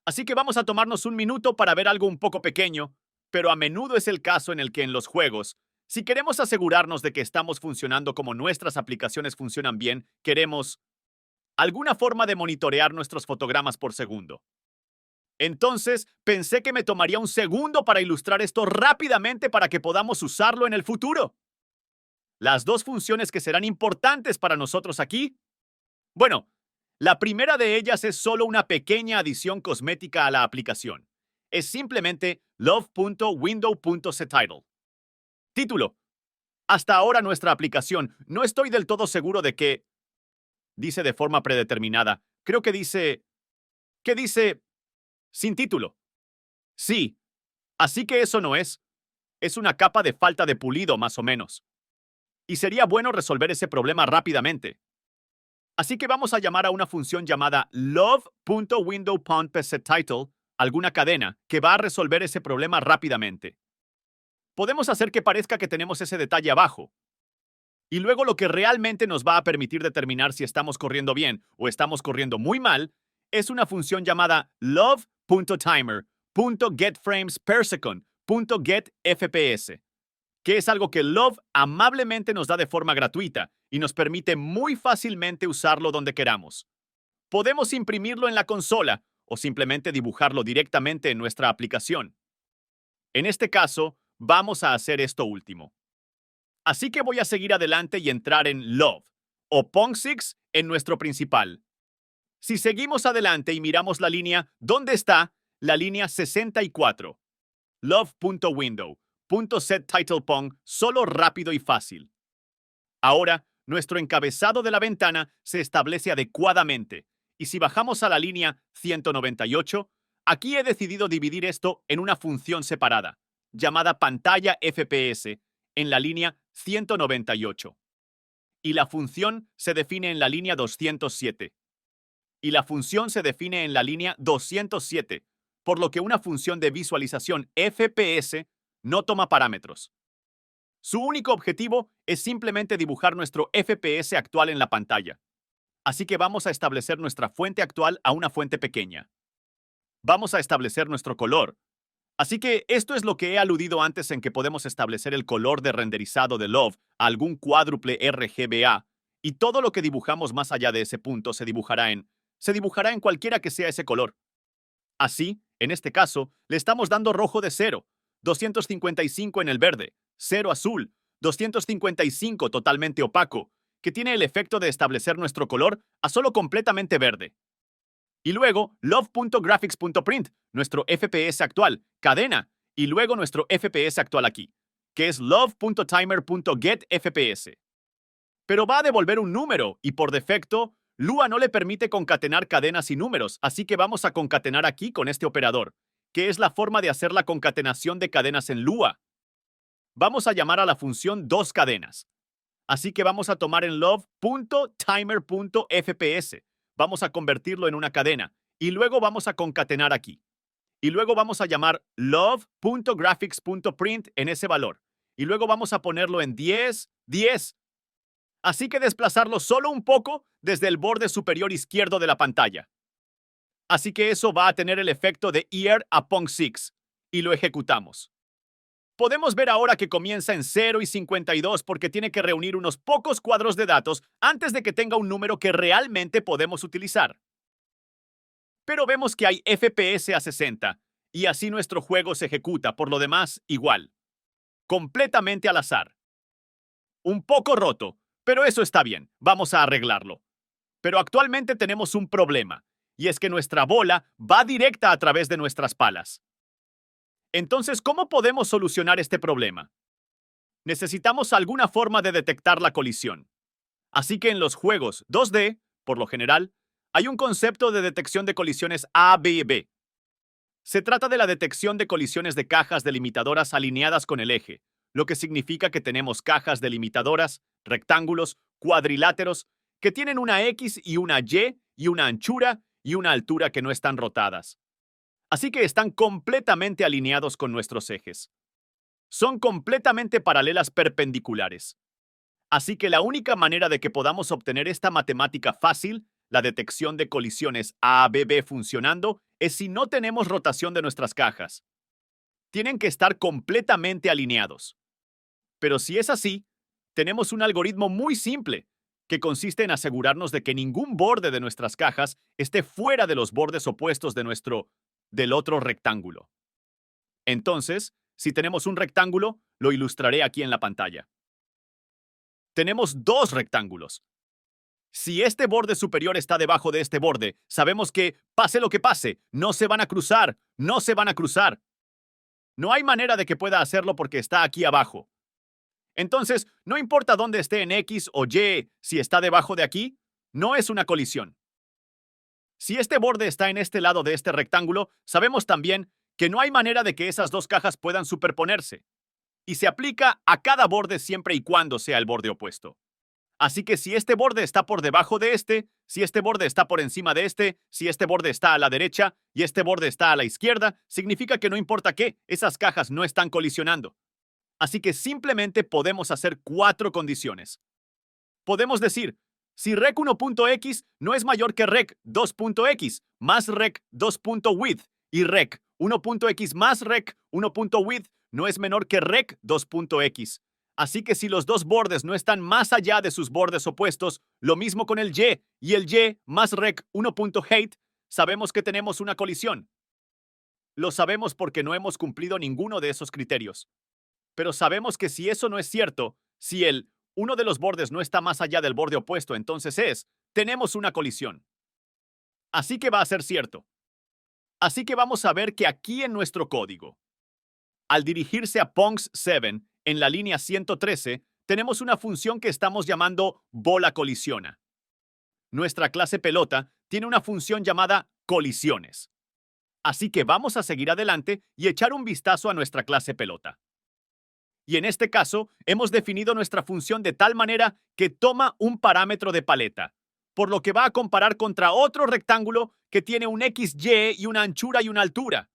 Así que vamos a tomarnos un minuto para ver algo un poco pequeño, pero a menudo es el caso en el que en los juegos, si queremos asegurarnos de que estamos funcionando como nuestras aplicaciones funcionan bien, queremos alguna forma de monitorear nuestros fotogramas por segundo. Entonces, pensé que me tomaría un segundo para ilustrar esto rápidamente para que podamos usarlo en el futuro. Las dos funciones que serán importantes para nosotros aquí. Bueno, la primera de ellas es solo una pequeña adición cosmética a la aplicación. Es simplemente love.window.setTitle. Título. Hasta ahora nuestra aplicación, no estoy del todo seguro de que dice de forma predeterminada. Creo que dice sin título. Sí, así que eso no es. Es una capa de falta de pulido, más o menos. Y sería bueno resolver ese problema rápidamente. Así que vamos a llamar a una función llamada love.window.setTitle, alguna cadena, que va a resolver ese problema rápidamente. Podemos hacer que parezca que tenemos ese detalle abajo. Y luego lo que realmente nos va a permitir determinar si estamos corriendo bien o estamos corriendo muy mal es una función llamada love.timer.getFramesPersecond.getFPS, que es algo que Love amablemente nos da de forma gratuita y nos permite muy fácilmente usarlo donde queramos. Podemos imprimirlo en la consola o simplemente dibujarlo directamente en nuestra aplicación. En este caso, vamos a hacer esto último. Así que voy a seguir adelante y entrar en Love, o Pong6 en nuestro principal. Si seguimos adelante y miramos la línea, ¿dónde está? La línea 64. Love.window.setTitlePong, solo rápido y fácil. Ahora, nuestro encabezado de la ventana se establece adecuadamente. Y si bajamos a la línea 198, aquí he decidido dividir esto en una función separada, llamada pantalla FPS, en la línea 198. Y la función se define en la línea 207. Y la función se define en la línea 207, por lo que una función de visualización FPS no toma parámetros. Su único objetivo es simplemente dibujar nuestro FPS actual en la pantalla. Así que vamos a establecer nuestra fuente actual a una fuente pequeña. Vamos a establecer nuestro color. Así que esto es lo que he aludido antes en que podemos establecer el color de renderizado de Love a algún cuádruple RGBA, y todo lo que dibujamos más allá de ese punto se dibujará en cualquiera que sea ese color. Así, en este caso, le estamos dando rojo de 0, 255 en el verde, 0 azul, 255 totalmente opaco, que tiene el efecto de establecer nuestro color a solo completamente verde. Y luego love.graphics.print, nuestro FPS actual, cadena, y luego nuestro FPS actual aquí, que es love.timer.getFPS. Pero va a devolver un número, y por defecto, Lua no le permite concatenar cadenas y números, así que vamos a concatenar aquí con este operador, que es la forma de hacer la concatenación de cadenas en Lua. Vamos a llamar a la función dos cadenas. Así que vamos a tomar en love.timer.fps. Vamos a convertirlo en una cadena y luego vamos a concatenar aquí. Y luego vamos a llamar love.graphics.print en ese valor. Y luego vamos a ponerlo en 10, 10. Así que desplazarlo solo un poco desde el borde superior izquierdo de la pantalla. Así que eso va a tener el efecto de year upon 6. Y lo ejecutamos. Podemos ver ahora que comienza en 0 y 52 porque tiene que reunir unos pocos cuadros de datos antes de que tenga un número que realmente podemos utilizar. Pero vemos que hay FPS a 60 y así nuestro juego se ejecuta, por lo demás, igual. Completamente al azar. Un poco roto, pero eso está bien, vamos a arreglarlo. Pero actualmente tenemos un problema, y es que nuestra bola va directa a través de nuestras palas. Entonces, ¿cómo podemos solucionar este problema? Necesitamos alguna forma de detectar la colisión. Así que en los juegos 2D, por lo general, hay un concepto de detección de colisiones A, B y B. Se trata de la detección de colisiones de cajas delimitadoras alineadas con el eje, lo que significa que tenemos cajas delimitadoras, rectángulos, cuadriláteros, que tienen una X y una y una anchura y una altura que no están rotadas. Así que están completamente alineados con nuestros ejes. Son completamente paralelas perpendiculares. Así que la única manera de que podamos obtener esta matemática fácil, la detección de colisiones A-B-B funcionando, es si no tenemos rotación de nuestras cajas. Tienen que estar completamente alineados. Pero si es así, tenemos un algoritmo muy simple, que consiste en asegurarnos de que ningún borde de nuestras cajas esté fuera de los bordes opuestos del otro rectángulo. Entonces, si tenemos un rectángulo, lo ilustraré aquí en la pantalla. Tenemos dos rectángulos. Si este borde superior está debajo de este borde, sabemos que, pase lo que pase, no se van a cruzar, no se van a cruzar. No hay manera de que pueda hacerlo porque está aquí abajo. Entonces, no importa dónde esté en X o Y, si está debajo de aquí, no es una colisión. Si este borde está en este lado de este rectángulo, sabemos también que no hay manera de que esas dos cajas puedan superponerse. Y se aplica a cada borde siempre y cuando sea el borde opuesto. Así que si este borde está por debajo de este, si este borde está por encima de este, si este borde está a la derecha y este borde está a la izquierda, significa que no importa qué, esas cajas no están colisionando. Así que simplemente podemos hacer 4 condiciones. Podemos decir, si rec1.x no es mayor que rec2.x más rec2.width y rec1.x más rec1.width no es menor que rec2.x. Así que si los dos bordes no están más allá de sus bordes opuestos, lo mismo con el y el y más rec1.height, sabemos que tenemos una colisión. Lo sabemos porque no hemos cumplido ninguno de esos criterios. Pero sabemos que si eso no es cierto, si uno de los bordes no está más allá del borde opuesto, entonces tenemos una colisión. Así que va a ser cierto. Así que vamos a ver que aquí en nuestro código, al dirigirse a Punks7 en la línea 113, tenemos una función que estamos llamando bola colisiona. Nuestra clase pelota tiene una función llamada colisiones. Así que vamos a seguir adelante y echar un vistazo a nuestra clase pelota. Y en este caso, hemos definido nuestra función de tal manera que toma un parámetro de paleta, por lo que va a comparar contra otro rectángulo que tiene un XY y una anchura y una altura.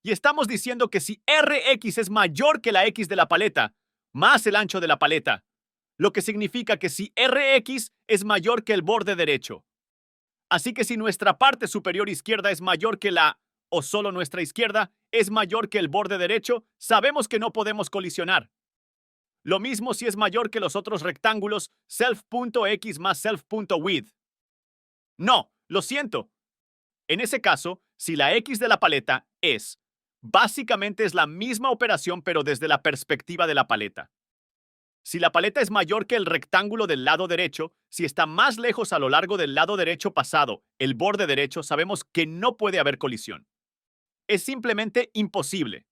Y estamos diciendo que si RX es mayor que la X de la paleta, más el ancho de la paleta, lo que significa que si Rx es mayor que el borde derecho. Así que si nuestra parte superior izquierda es mayor que o solo nuestra izquierda, es mayor que el borde derecho, sabemos que no podemos colisionar. Lo mismo si es mayor que los otros rectángulos self.x más self.width. No, lo siento. En ese caso, si la x de la paleta básicamente es la misma operación pero desde la perspectiva de la paleta. Si la paleta es mayor que el rectángulo del lado derecho, si está más lejos a lo largo del lado derecho pasado el borde derecho, sabemos que no puede haber colisión. Es simplemente imposible.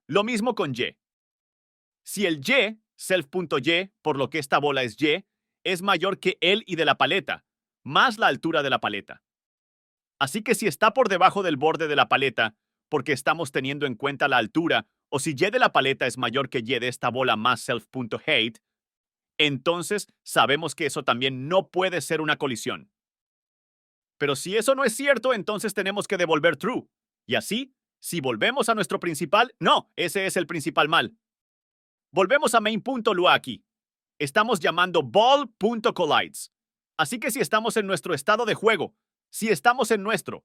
Lo mismo con Y. Si el Y, self.y, por lo que esta bola es Y, es mayor que el y de la paleta, más la altura de la paleta. Así que si está por debajo del borde de la paleta, porque estamos teniendo en cuenta la altura, o si Y de la paleta es mayor que Y de esta bola más self.height, entonces sabemos que eso también no puede ser una colisión. Pero si eso no es cierto, entonces tenemos que devolver true. Y así, si volvemos a nuestro principal, no, ese es el principal mal. Volvemos a main.lua aquí. Estamos llamando ball.collides. Así que si estamos en nuestro estado de juego, si estamos en nuestro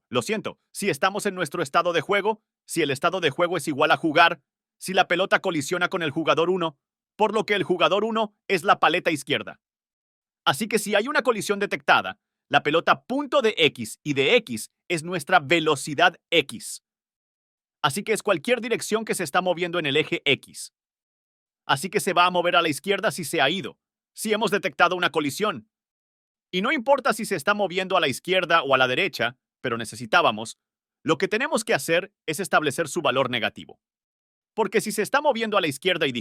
estado de juego, si el estado de juego es igual a jugar, si la pelota colisiona con el jugador 1, por lo que el jugador 1 es la paleta izquierda. Así que si hay una colisión detectada, la pelota punto de X y de X es nuestra velocidad X. Así que es cualquier dirección que se está moviendo en el eje X. Así que se va a mover a la izquierda si se ha ido, si hemos detectado una colisión. Y no importa si se está moviendo a la izquierda o a la derecha, pero necesitábamos, lo que tenemos que hacer es establecer su valor negativo. Porque si se está moviendo a la izquierda y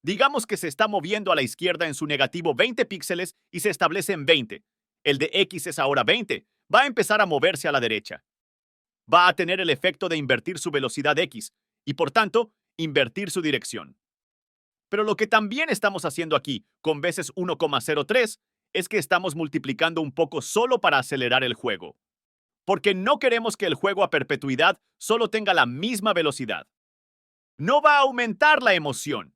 digamos que se está moviendo a la izquierda en su negativo 20 píxeles y se establece en 20, el de X es ahora 20, va a empezar a moverse a la derecha. Va a tener el efecto de invertir su velocidad X y, por tanto, invertir su dirección. Pero lo que también estamos haciendo aquí, con veces 1,03, es que estamos multiplicando un poco solo para acelerar el juego. Porque no queremos que el juego a perpetuidad solo tenga la misma velocidad. No va a aumentar la emoción.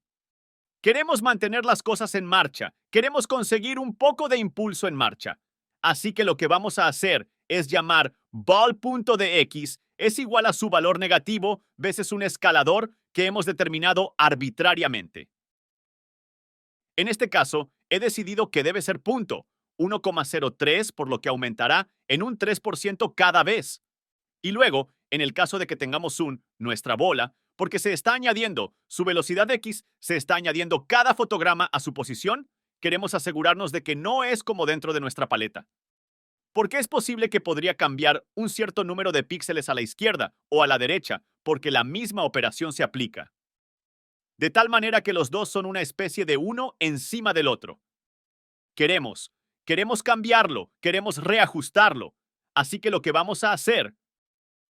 Queremos mantener las cosas en marcha. Queremos conseguir un poco de impulso en marcha. Así que lo que vamos a hacer es llamar ball.de(x) es igual a su valor negativo veces un escalador que hemos determinado arbitrariamente. En este caso, he decidido que debe ser punto 1,03, por lo que aumentará en un 3% cada vez. Y luego, en el caso de que tengamos nuestra bola, porque se está añadiendo su velocidad X, se está añadiendo cada fotograma a su posición, queremos asegurarnos de que no es como dentro de nuestra paleta. Porque es posible que podría cambiar un cierto número de píxeles a la izquierda o a la derecha, porque la misma operación se aplica. De tal manera que los dos son una especie de uno encima del otro. Queremos cambiarlo, queremos reajustarlo. Así que lo que vamos a hacer,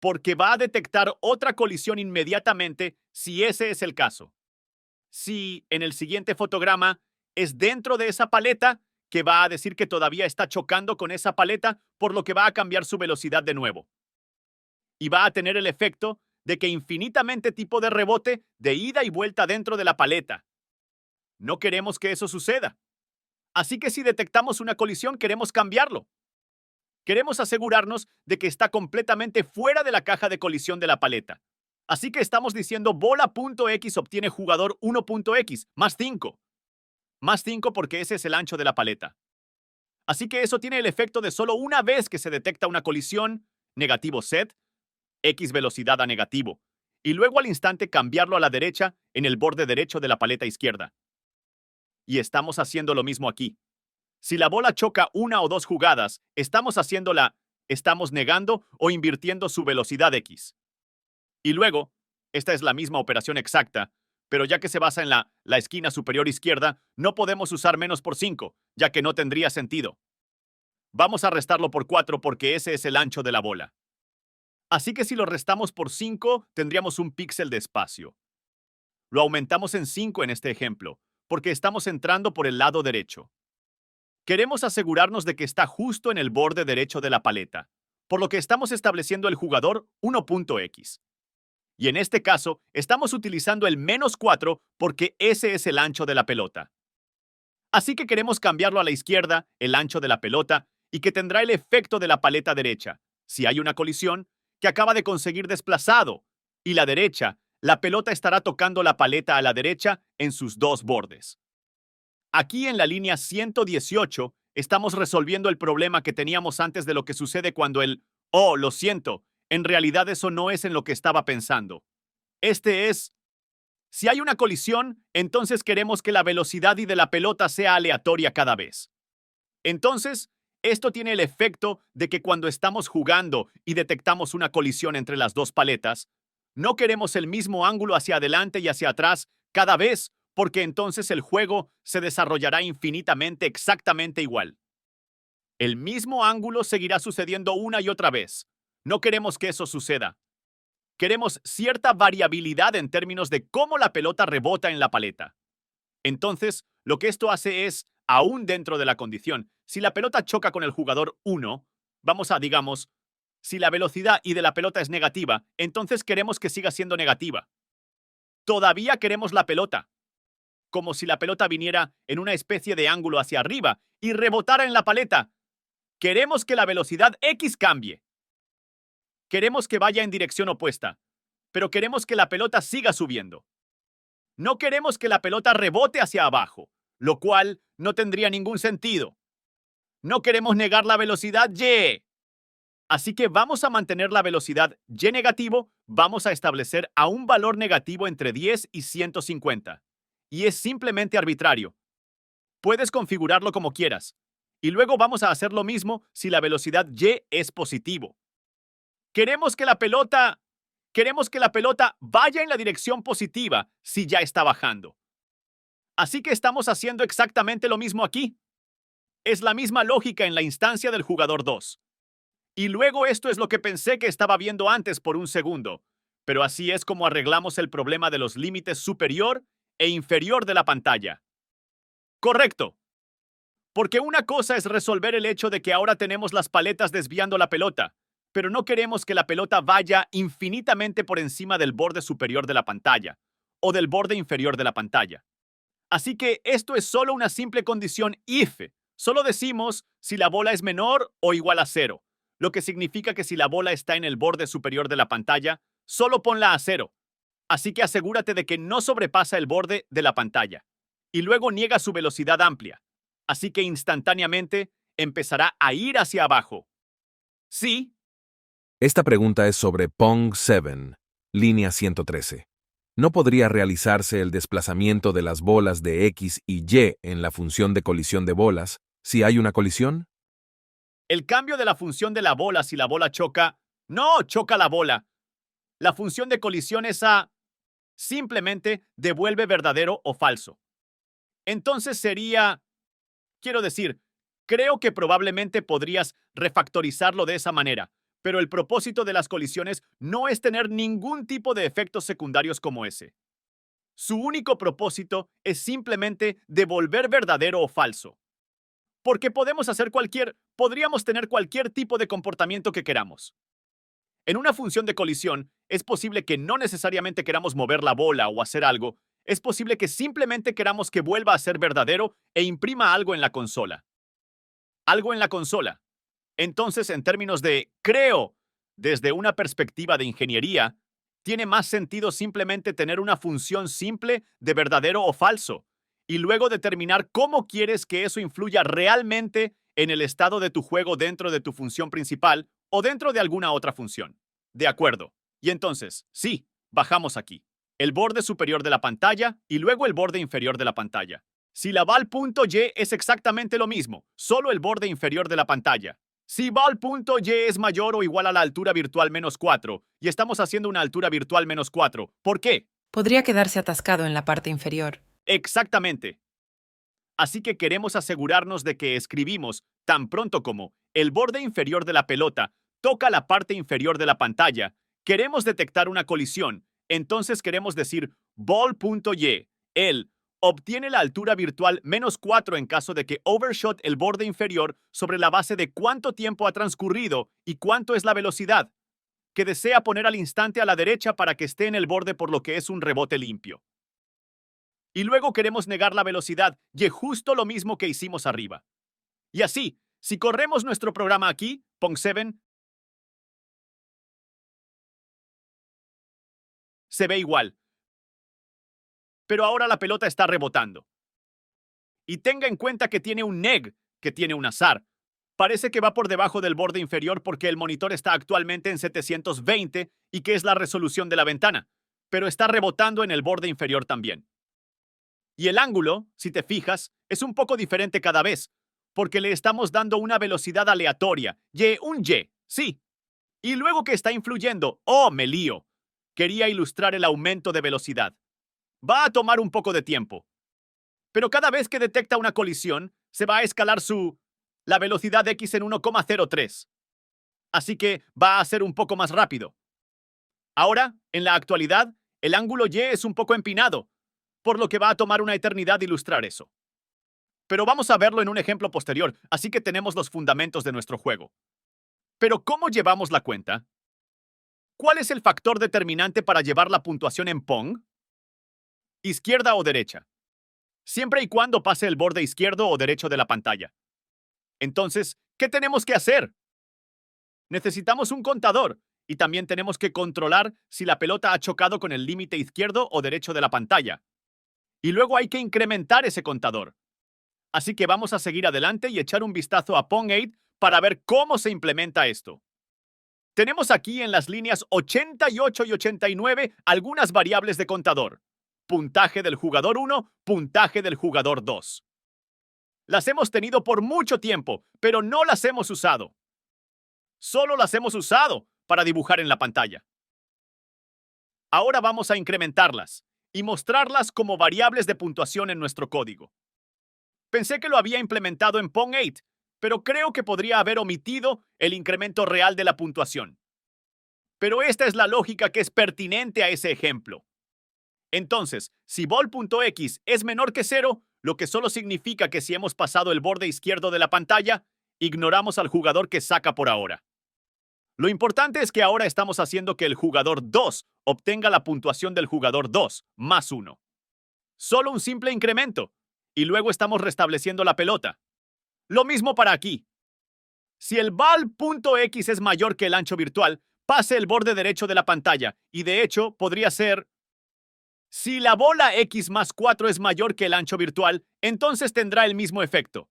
porque va a detectar otra colisión inmediatamente si ese es el caso. Si en el siguiente fotograma es dentro de esa paleta, que va a decir que todavía está chocando con esa paleta, por lo que va a cambiar su velocidad de nuevo. Y va a tener el efecto de que infinitamente tipo de rebote de ida y vuelta dentro de la paleta. No queremos que eso suceda. Así que si detectamos una colisión, queremos cambiarlo. Queremos asegurarnos de que está completamente fuera de la caja de colisión de la paleta. Así que estamos diciendo bola.x obtiene jugador 1.x más 5. Más 5 porque ese es el ancho de la paleta. Así que eso tiene el efecto de solo una vez que se detecta una colisión, negativo set, X velocidad a negativo, y luego al instante cambiarlo a la derecha en el borde derecho de la paleta izquierda. Y estamos haciendo lo mismo aquí. Si la bola choca una o dos jugadas, estamos negando o invirtiendo su velocidad X. Y luego, esta es la misma operación exacta, pero ya que se basa en la esquina superior izquierda, no podemos usar menos por 5, ya que no tendría sentido. Vamos a restarlo por 4 porque ese es el ancho de la bola. Así que si lo restamos por 5, tendríamos un píxel de espacio. Lo aumentamos en 5 en este ejemplo, porque estamos entrando por el lado derecho. Queremos asegurarnos de que está justo en el borde derecho de la paleta, por lo que estamos estableciendo el jugador 1.x. Y en este caso, estamos utilizando el -4 porque ese es el ancho de la pelota. Así que queremos cambiarlo a la izquierda, el ancho de la pelota, y que tendrá el efecto de la paleta derecha. Si hay una colisión, que acaba de conseguir desplazado, y la derecha, la pelota estará tocando la paleta a la derecha en sus dos bordes. Aquí en la línea 118 estamos resolviendo el problema que teníamos antes de lo que sucede cuando oh, lo siento, en realidad eso no es en lo que estaba pensando. Si hay una colisión, entonces queremos que la velocidad y de la pelota sea aleatoria cada vez. Entonces, esto tiene el efecto de que cuando estamos jugando y detectamos una colisión entre las dos paletas, no queremos el mismo ángulo hacia adelante y hacia atrás cada vez, porque entonces el juego se desarrollará infinitamente exactamente igual. El mismo ángulo seguirá sucediendo una y otra vez. No queremos que eso suceda. Queremos cierta variabilidad en términos de cómo la pelota rebota en la paleta. Entonces, lo que esto hace es, aún dentro de la condición, si la pelota choca con el jugador 1, digamos, si la velocidad y de la pelota es negativa, entonces queremos que siga siendo negativa. Todavía queremos la pelota, como si la pelota viniera en una especie de ángulo hacia arriba y rebotara en la paleta. Queremos que la velocidad X cambie. Queremos que vaya en dirección opuesta, pero queremos que la pelota siga subiendo. No queremos que la pelota rebote hacia abajo, lo cual no tendría ningún sentido. No queremos negar la velocidad Y. Así que vamos a mantener la velocidad Y negativo, vamos a establecer a un valor negativo entre 10 y 150. Y es simplemente arbitrario. Puedes configurarlo como quieras. Y luego vamos a hacer lo mismo si la velocidad Y es positivo. Queremos que la pelota vaya en la dirección positiva si ya está bajando. Así que estamos haciendo exactamente lo mismo aquí. Es la misma lógica en la instancia del jugador 2. Y luego esto es lo que pensé que estaba viendo antes por un segundo. Pero así es como arreglamos el problema de los límites superior e inferior de la pantalla. Correcto. Porque una cosa es resolver el hecho de que ahora tenemos las paletas desviando la pelota, pero no queremos que la pelota vaya infinitamente por encima del borde superior de la pantalla o del borde inferior de la pantalla. Así que esto es solo una simple condición if. Solo decimos si la bola es menor o igual a 0, lo que significa que si la bola está en el borde superior de la pantalla, solo ponla a 0. Así que asegúrate de que no sobrepasa el borde de la pantalla. Y luego niega su velocidad amplia. Así que instantáneamente empezará a ir hacia abajo. Sí. Esta pregunta es sobre Pong 7, línea 113. ¿No podría realizarse el desplazamiento de las bolas de X y Y en la función de colisión de bolas si hay una colisión? El cambio de la función de la bola si la bola choca, no choca la bola. La función de colisión es simplemente devuelve verdadero o falso. Entonces creo que probablemente podrías refactorizarlo de esa manera, pero el propósito de las colisiones no es tener ningún tipo de efectos secundarios como ese. Su único propósito es simplemente devolver verdadero o falso. Porque podríamos tener cualquier tipo de comportamiento que queramos. En una función de colisión, es posible que no necesariamente queramos mover la bola o hacer algo, es posible que simplemente queramos que vuelva a ser verdadero e imprima algo en la consola. Algo en la consola. Entonces, en términos de creo, desde una perspectiva de ingeniería, tiene más sentido simplemente tener una función simple de verdadero o falso, y luego determinar cómo quieres que eso influya realmente en el estado de tu juego dentro de tu función principal o dentro de alguna otra función. De acuerdo. Y entonces, sí, bajamos aquí. El borde superior de la pantalla y luego el borde inferior de la pantalla. Si la val.y es exactamente lo mismo, solo el borde inferior de la pantalla. Si val.y es mayor o igual a la altura virtual menos 4, y estamos haciendo una altura virtual menos 4, ¿por qué? Podría quedarse atascado en la parte inferior. Exactamente. Así que queremos asegurarnos de que escribimos tan pronto como el borde inferior de la pelota toca la parte inferior de la pantalla. Queremos detectar una colisión, entonces queremos decir ball.y. Él obtiene la altura virtual menos 4 en caso de que overshot el borde inferior sobre la base de cuánto tiempo ha transcurrido y cuánto es la velocidad, que desea poner al instante a la derecha para que esté en el borde por lo que es un rebote limpio. Y luego queremos negar la velocidad, y es justo lo mismo que hicimos arriba. Y así, si corremos nuestro programa aquí, Pong7, se ve igual. Pero ahora la pelota está rebotando. Y tenga en cuenta que tiene un neg, que tiene un azar. Parece que va por debajo del borde inferior porque el monitor está actualmente en 720 y que es la resolución de la ventana, pero está rebotando en el borde inferior también. Y el ángulo, si te fijas, es un poco diferente cada vez, porque le estamos dando una velocidad aleatoria, y, sí. Y luego que está influyendo, ¡oh, me lío! Quería ilustrar el aumento de velocidad. Va a tomar un poco de tiempo. Pero cada vez que detecta una colisión, se va a escalar la velocidad X en 1,03. Así que va a ser un poco más rápido. Ahora, en la actualidad, el ángulo Y es un poco empinado, por lo que va a tomar una eternidad ilustrar eso. Pero vamos a verlo en un ejemplo posterior, así que tenemos los fundamentos de nuestro juego. Pero ¿cómo llevamos la cuenta? ¿Cuál es el factor determinante para llevar la puntuación en Pong? ¿Izquierda o derecha? Siempre y cuando pase el borde izquierdo o derecho de la pantalla. Entonces, ¿qué tenemos que hacer? Necesitamos un contador y también tenemos que controlar si la pelota ha chocado con el límite izquierdo o derecho de la pantalla. Y luego hay que incrementar ese contador. Así que vamos a seguir adelante y echar un vistazo a Pong8 para ver cómo se implementa esto. Tenemos aquí en las líneas 88 y 89 algunas variables de contador. Puntaje del jugador 1, puntaje del jugador 2. Las hemos tenido por mucho tiempo, pero no las hemos usado. Solo las hemos usado para dibujar en la pantalla. Ahora vamos a incrementarlas y mostrarlas como variables de puntuación en nuestro código. Pensé que lo había implementado en Pong8, pero creo que podría haber omitido el incremento real de la puntuación. Pero esta es la lógica que es pertinente a ese ejemplo. Entonces, si ball.x es menor que 0, lo que solo significa que si hemos pasado el borde izquierdo de la pantalla, ignoramos al jugador que saca por ahora. Lo importante es que ahora estamos haciendo que el jugador 2 obtenga la puntuación del jugador 2 más 1. Solo un simple incremento, y luego estamos restableciendo la pelota. Lo mismo para aquí. Si el ball.x es mayor que el ancho virtual, pase el borde derecho de la pantalla, y de hecho podría ser... Si la bola x más 4 es mayor que el ancho virtual, entonces tendrá el mismo efecto.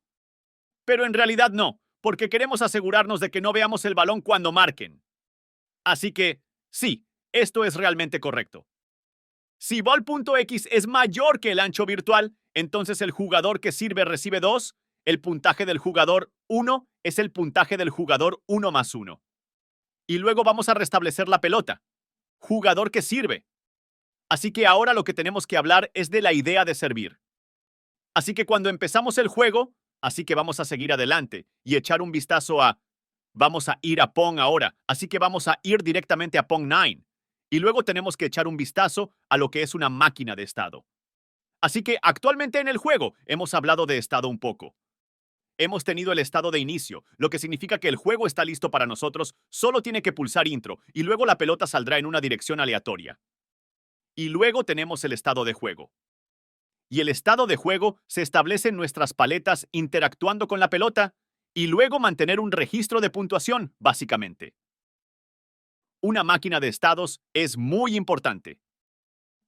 Pero en realidad no, porque queremos asegurarnos de que no veamos el balón cuando marquen. Así que, sí, esto es realmente correcto. Si ball.x es mayor que el ancho virtual, entonces el jugador que sirve recibe 2, el puntaje del jugador 1 es el puntaje del jugador 1 más 1. Y luego vamos a restablecer la pelota. Jugador que sirve. Así que ahora lo que tenemos que hablar es de la idea de servir. Así que cuando empezamos el juego, así que vamos a seguir adelante y echar un vistazo a... Vamos a ir a Pong ahora, así que vamos a ir directamente a Pong9. Y luego tenemos que echar un vistazo a lo que es una máquina de estado. Así que actualmente en el juego hemos hablado de estado un poco. Hemos tenido el estado de inicio, lo que significa que el juego está listo para nosotros, solo tiene que pulsar intro y luego la pelota saldrá en una dirección aleatoria. Y luego tenemos el estado de juego. Y el estado de juego se establece en nuestras paletas interactuando con la pelota y luego mantener un registro de puntuación, básicamente. Una máquina de estados es muy importante.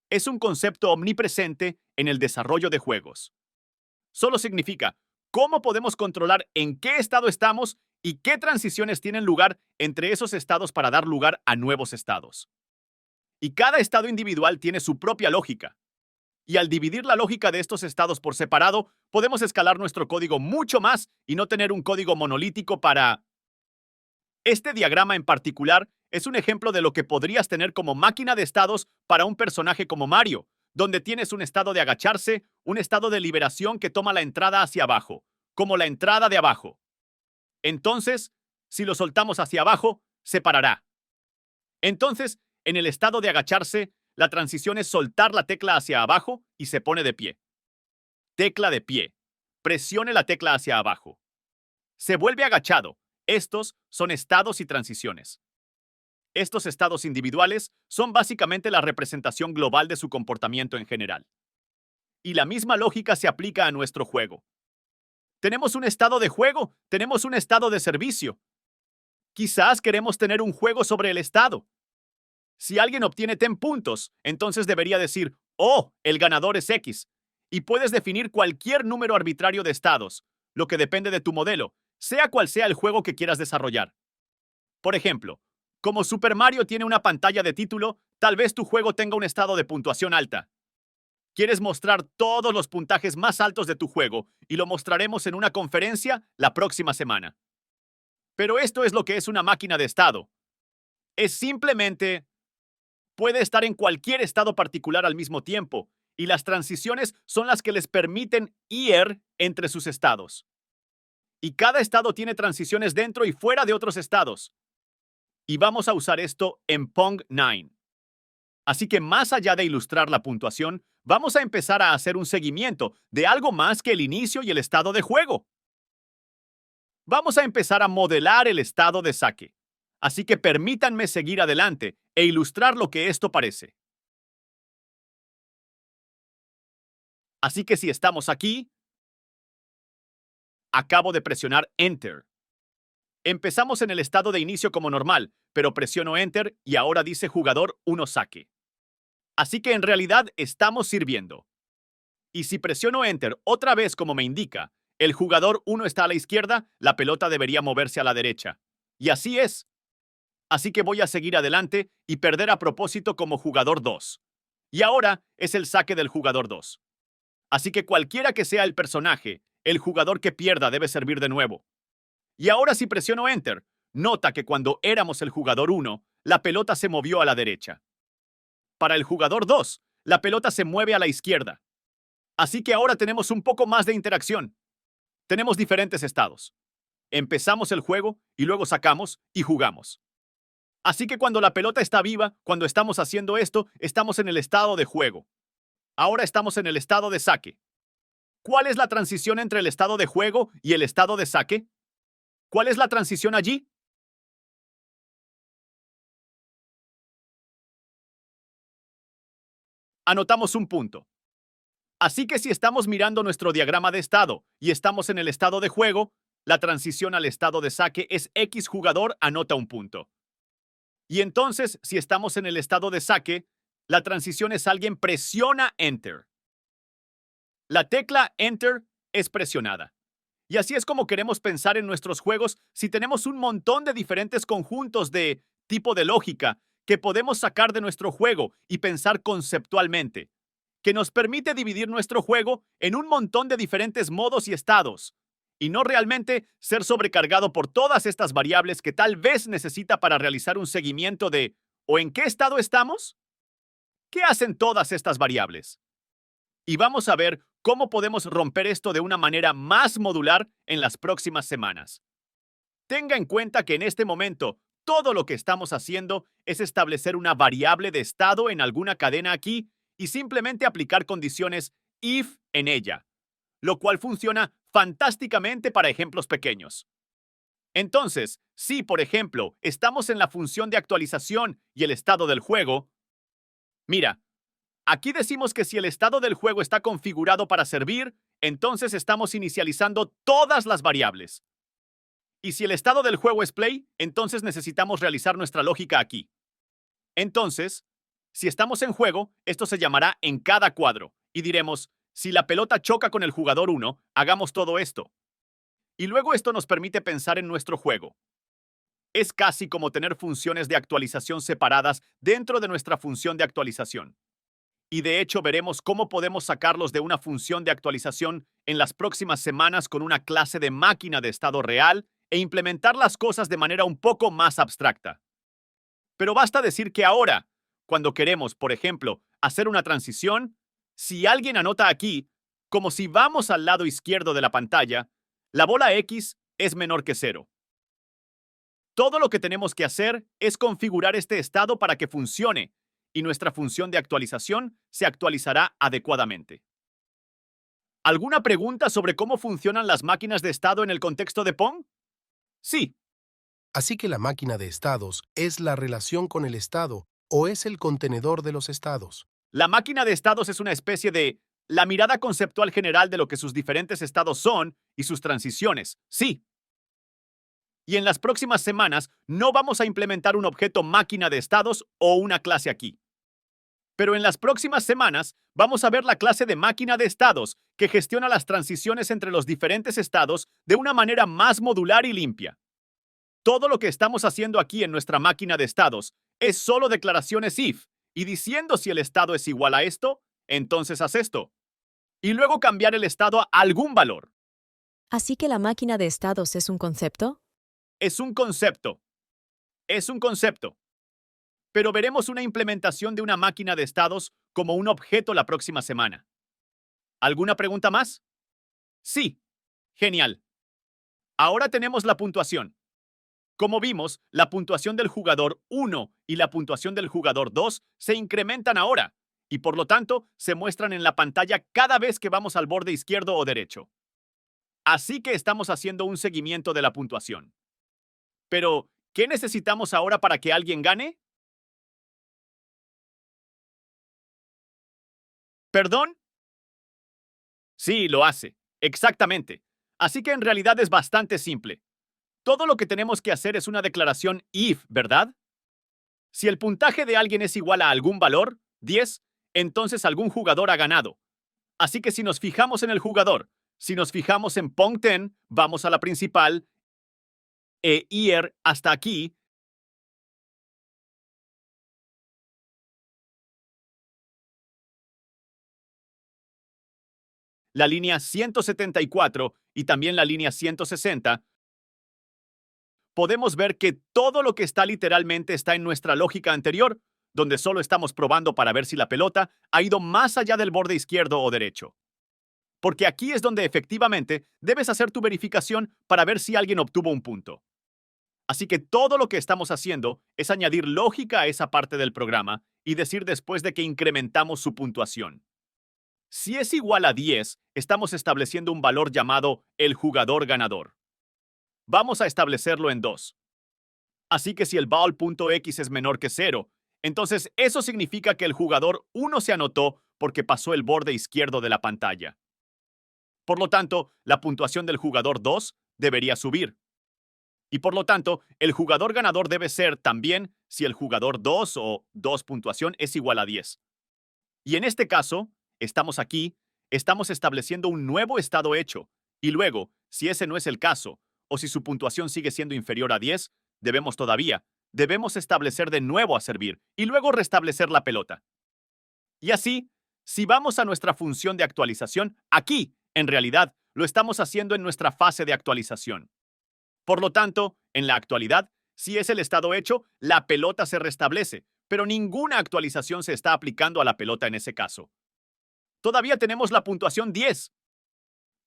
Es un concepto omnipresente en el desarrollo de juegos. Solo significa cómo podemos controlar en qué estado estamos y qué transiciones tienen lugar entre esos estados para dar lugar a nuevos estados. Y cada estado individual tiene su propia lógica. Y al dividir la lógica de estos estados por separado, podemos escalar nuestro código mucho más y no tener un código monolítico para... Este diagrama en particular es un ejemplo de lo que podrías tener como máquina de estados para un personaje como Mario, donde tienes un estado de agacharse, un estado de liberación que toma la entrada hacia abajo, como la entrada de abajo. Entonces, si lo soltamos hacia abajo, se parará. Entonces, en el estado de agacharse, la transición es soltar la tecla hacia abajo y se pone de pie. Tecla de pie. Presione la tecla hacia abajo. Se vuelve agachado. Estos son estados y transiciones. Estos estados individuales son básicamente la representación global de su comportamiento en general. Y la misma lógica se aplica a nuestro juego. Tenemos un estado de juego, tenemos un estado de servicio. Quizás queremos tener un juego sobre el estado. Si alguien obtiene 10 puntos, entonces debería decir, oh, el ganador es X. Y puedes definir cualquier número arbitrario de estados, lo que depende de tu modelo, sea cual sea el juego que quieras desarrollar. Por ejemplo, como Super Mario tiene una pantalla de título, tal vez tu juego tenga un estado de puntuación alta. Quieres mostrar todos los puntajes más altos de tu juego y lo mostraremos en una conferencia la próxima semana. Pero esto es lo que es una máquina de estado. Es simplemente puede estar en cualquier estado particular al mismo tiempo, y las transiciones son las que les permiten ir entre sus estados. Y cada estado tiene transiciones dentro y fuera de otros estados. Y vamos a usar esto en Pong 9. Así que más allá de ilustrar la puntuación, vamos a empezar a hacer un seguimiento de algo más que el inicio y el estado de juego. Vamos a empezar a modelar el estado de saque. Así que permítanme seguir adelante e ilustrar lo que esto parece. Así que si estamos aquí, acabo de presionar Enter. Empezamos en el estado de inicio como normal, pero presiono Enter y ahora dice jugador 1 saque. Así que en realidad estamos sirviendo. Y si presiono Enter otra vez como me indica, el jugador 1 está a la izquierda, la pelota debería moverse a la derecha. Y así es. Así que voy a seguir adelante y perder a propósito como jugador 2. Y ahora es el saque del jugador 2. Así que cualquiera que sea el personaje, el jugador que pierda debe servir de nuevo. Y ahora si presiono Enter, nota que cuando éramos el jugador 1, la pelota se movió a la derecha. Para el jugador 2, la pelota se mueve a la izquierda. Así que ahora tenemos un poco más de interacción. Tenemos diferentes estados. Empezamos el juego y luego sacamos y jugamos. Así que cuando la pelota está viva, cuando estamos haciendo esto, estamos en el estado de juego. Ahora estamos en el estado de saque. ¿Cuál es la transición entre el estado de juego y el estado de saque? ¿Cuál es la transición allí? Anotamos un punto. Así que si estamos mirando nuestro diagrama de estado y estamos en el estado de juego, la transición al estado de saque es X jugador anota un punto. Y entonces, si estamos en el estado de saque, la transición es alguien presiona Enter. La tecla Enter es presionada. Y así es como queremos pensar en nuestros juegos si tenemos un montón de diferentes conjuntos de tipo de lógica que podemos sacar de nuestro juego y pensar conceptualmente, que nos permite dividir nuestro juego en un montón de diferentes modos y estados, y no realmente ser sobrecargado por todas estas variables que tal vez necesita para realizar un seguimiento de ¿o en qué estado estamos? ¿Qué hacen todas estas variables? Y vamos a ver cómo podemos romper esto de una manera más modular en las próximas semanas. Tenga en cuenta que en este momento todo lo que estamos haciendo es establecer una variable de estado en alguna cadena aquí y simplemente aplicar condiciones if en ella, lo cual funciona fantásticamente para ejemplos pequeños. Entonces, si, por ejemplo, estamos en la función de actualización y el estado del juego, mira, aquí decimos que si el estado del juego está configurado para servir, entonces estamos inicializando todas las variables. Y si el estado del juego es play, entonces necesitamos realizar nuestra lógica aquí. Entonces, si estamos en juego, esto se llamará en cada cuadro, y diremos, si la pelota choca con el jugador 1, hagamos todo esto. Y luego esto nos permite pensar en nuestro juego. Es casi como tener funciones de actualización separadas dentro de nuestra función de actualización. Y de hecho veremos cómo podemos sacarlos de una función de actualización en las próximas semanas con una clase de máquina de estado real e implementar las cosas de manera un poco más abstracta. Pero basta decir que ahora, cuando queremos, por ejemplo, hacer una transición, si alguien anota aquí, como si vamos al lado izquierdo de la pantalla, la bola X es menor que 0. Todo lo que tenemos que hacer es configurar este estado para que funcione, y nuestra función de actualización se actualizará adecuadamente. ¿Alguna pregunta sobre cómo funcionan las máquinas de estado en el contexto de Pong? Sí. Así que la máquina de estados es la relación con el estado o es el contenedor de los estados. La máquina de estados es una especie de la mirada conceptual general de lo que sus diferentes estados son y sus transiciones, sí. Y en las próximas semanas no vamos a implementar un objeto máquina de estados o una clase aquí. Pero en las próximas semanas vamos a ver la clase de máquina de estados que gestiona las transiciones entre los diferentes estados de una manera más modular y limpia. Todo lo que estamos haciendo aquí en nuestra máquina de estados es solo declaraciones if, y diciendo si el estado es igual a esto, entonces haz esto. Y luego cambiar el estado a algún valor. Así que la máquina de estados es un concepto. Es un concepto. Es un concepto. Pero veremos una implementación de una máquina de estados como un objeto la próxima semana. ¿Alguna pregunta más? Sí. Genial. Ahora tenemos la puntuación. Como vimos, la puntuación del jugador 1 y la puntuación del jugador 2 se incrementan ahora, y por lo tanto se muestran en la pantalla cada vez que vamos al borde izquierdo o derecho. Así que estamos haciendo un seguimiento de la puntuación. Pero, ¿qué necesitamos ahora para que alguien gane? ¿Perdón? Sí, lo hace. Exactamente. Así que en realidad es bastante simple. Todo lo que tenemos que hacer es una declaración if, ¿verdad? Si el puntaje de alguien es igual a algún valor, 10, entonces algún jugador ha ganado. Así que si nos fijamos en el jugador, si nos fijamos en Pong 10, vamos a la principal, year hasta aquí, la línea 174 y también la línea 160, podemos ver que todo lo que está literalmente está en nuestra lógica anterior, donde solo estamos probando para ver si la pelota ha ido más allá del borde izquierdo o derecho. Porque aquí es donde efectivamente debes hacer tu verificación para ver si alguien obtuvo un punto. Así que todo lo que estamos haciendo es añadir lógica a esa parte del programa y decir después de que incrementamos su puntuación. Si es igual a 10, estamos estableciendo un valor llamado el jugador ganador. Vamos a establecerlo en 2. Así que si el ball.x es menor que 0, entonces eso significa que el jugador 1 se anotó porque pasó el borde izquierdo de la pantalla. Por lo tanto, la puntuación del jugador 2 debería subir. Y por lo tanto, el jugador ganador debe ser también si el jugador 2 o 2 puntuación es igual a 10. Y en este caso, estamos aquí, estamos estableciendo un nuevo estado hecho. Y luego, si ese no es el caso, o si su puntuación sigue siendo inferior a 10, debemos establecer de nuevo a servir y luego restablecer la pelota. Y así, si vamos a nuestra función de actualización, aquí, en realidad, lo estamos haciendo en nuestra fase de actualización. Por lo tanto, en la actualidad, si es el estado hecho, la pelota se restablece, pero ninguna actualización se está aplicando a la pelota en ese caso. Todavía tenemos la puntuación 10.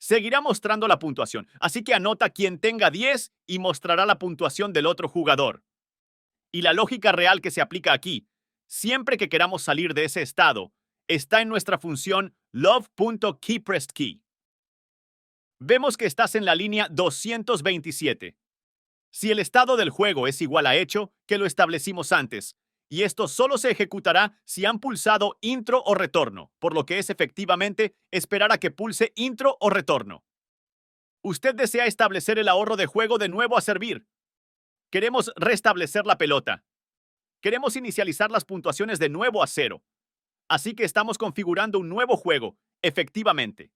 Seguirá mostrando la puntuación, así que anota quien tenga 10 y mostrará la puntuación del otro jugador. Y la lógica real que se aplica aquí, siempre que queramos salir de ese estado, está en nuestra función love.keyPressedKey. Vemos que estás en la línea 227. Si el estado del juego es igual a hecho, que lo establecimos antes, y esto solo se ejecutará si han pulsado intro o retorno, por lo que es efectivamente esperar a que pulse intro o retorno. Usted desea establecer el ahorro de juego de nuevo a servir. Queremos restablecer la pelota. Queremos inicializar las puntuaciones de nuevo a 0. Así que estamos configurando un nuevo juego, efectivamente.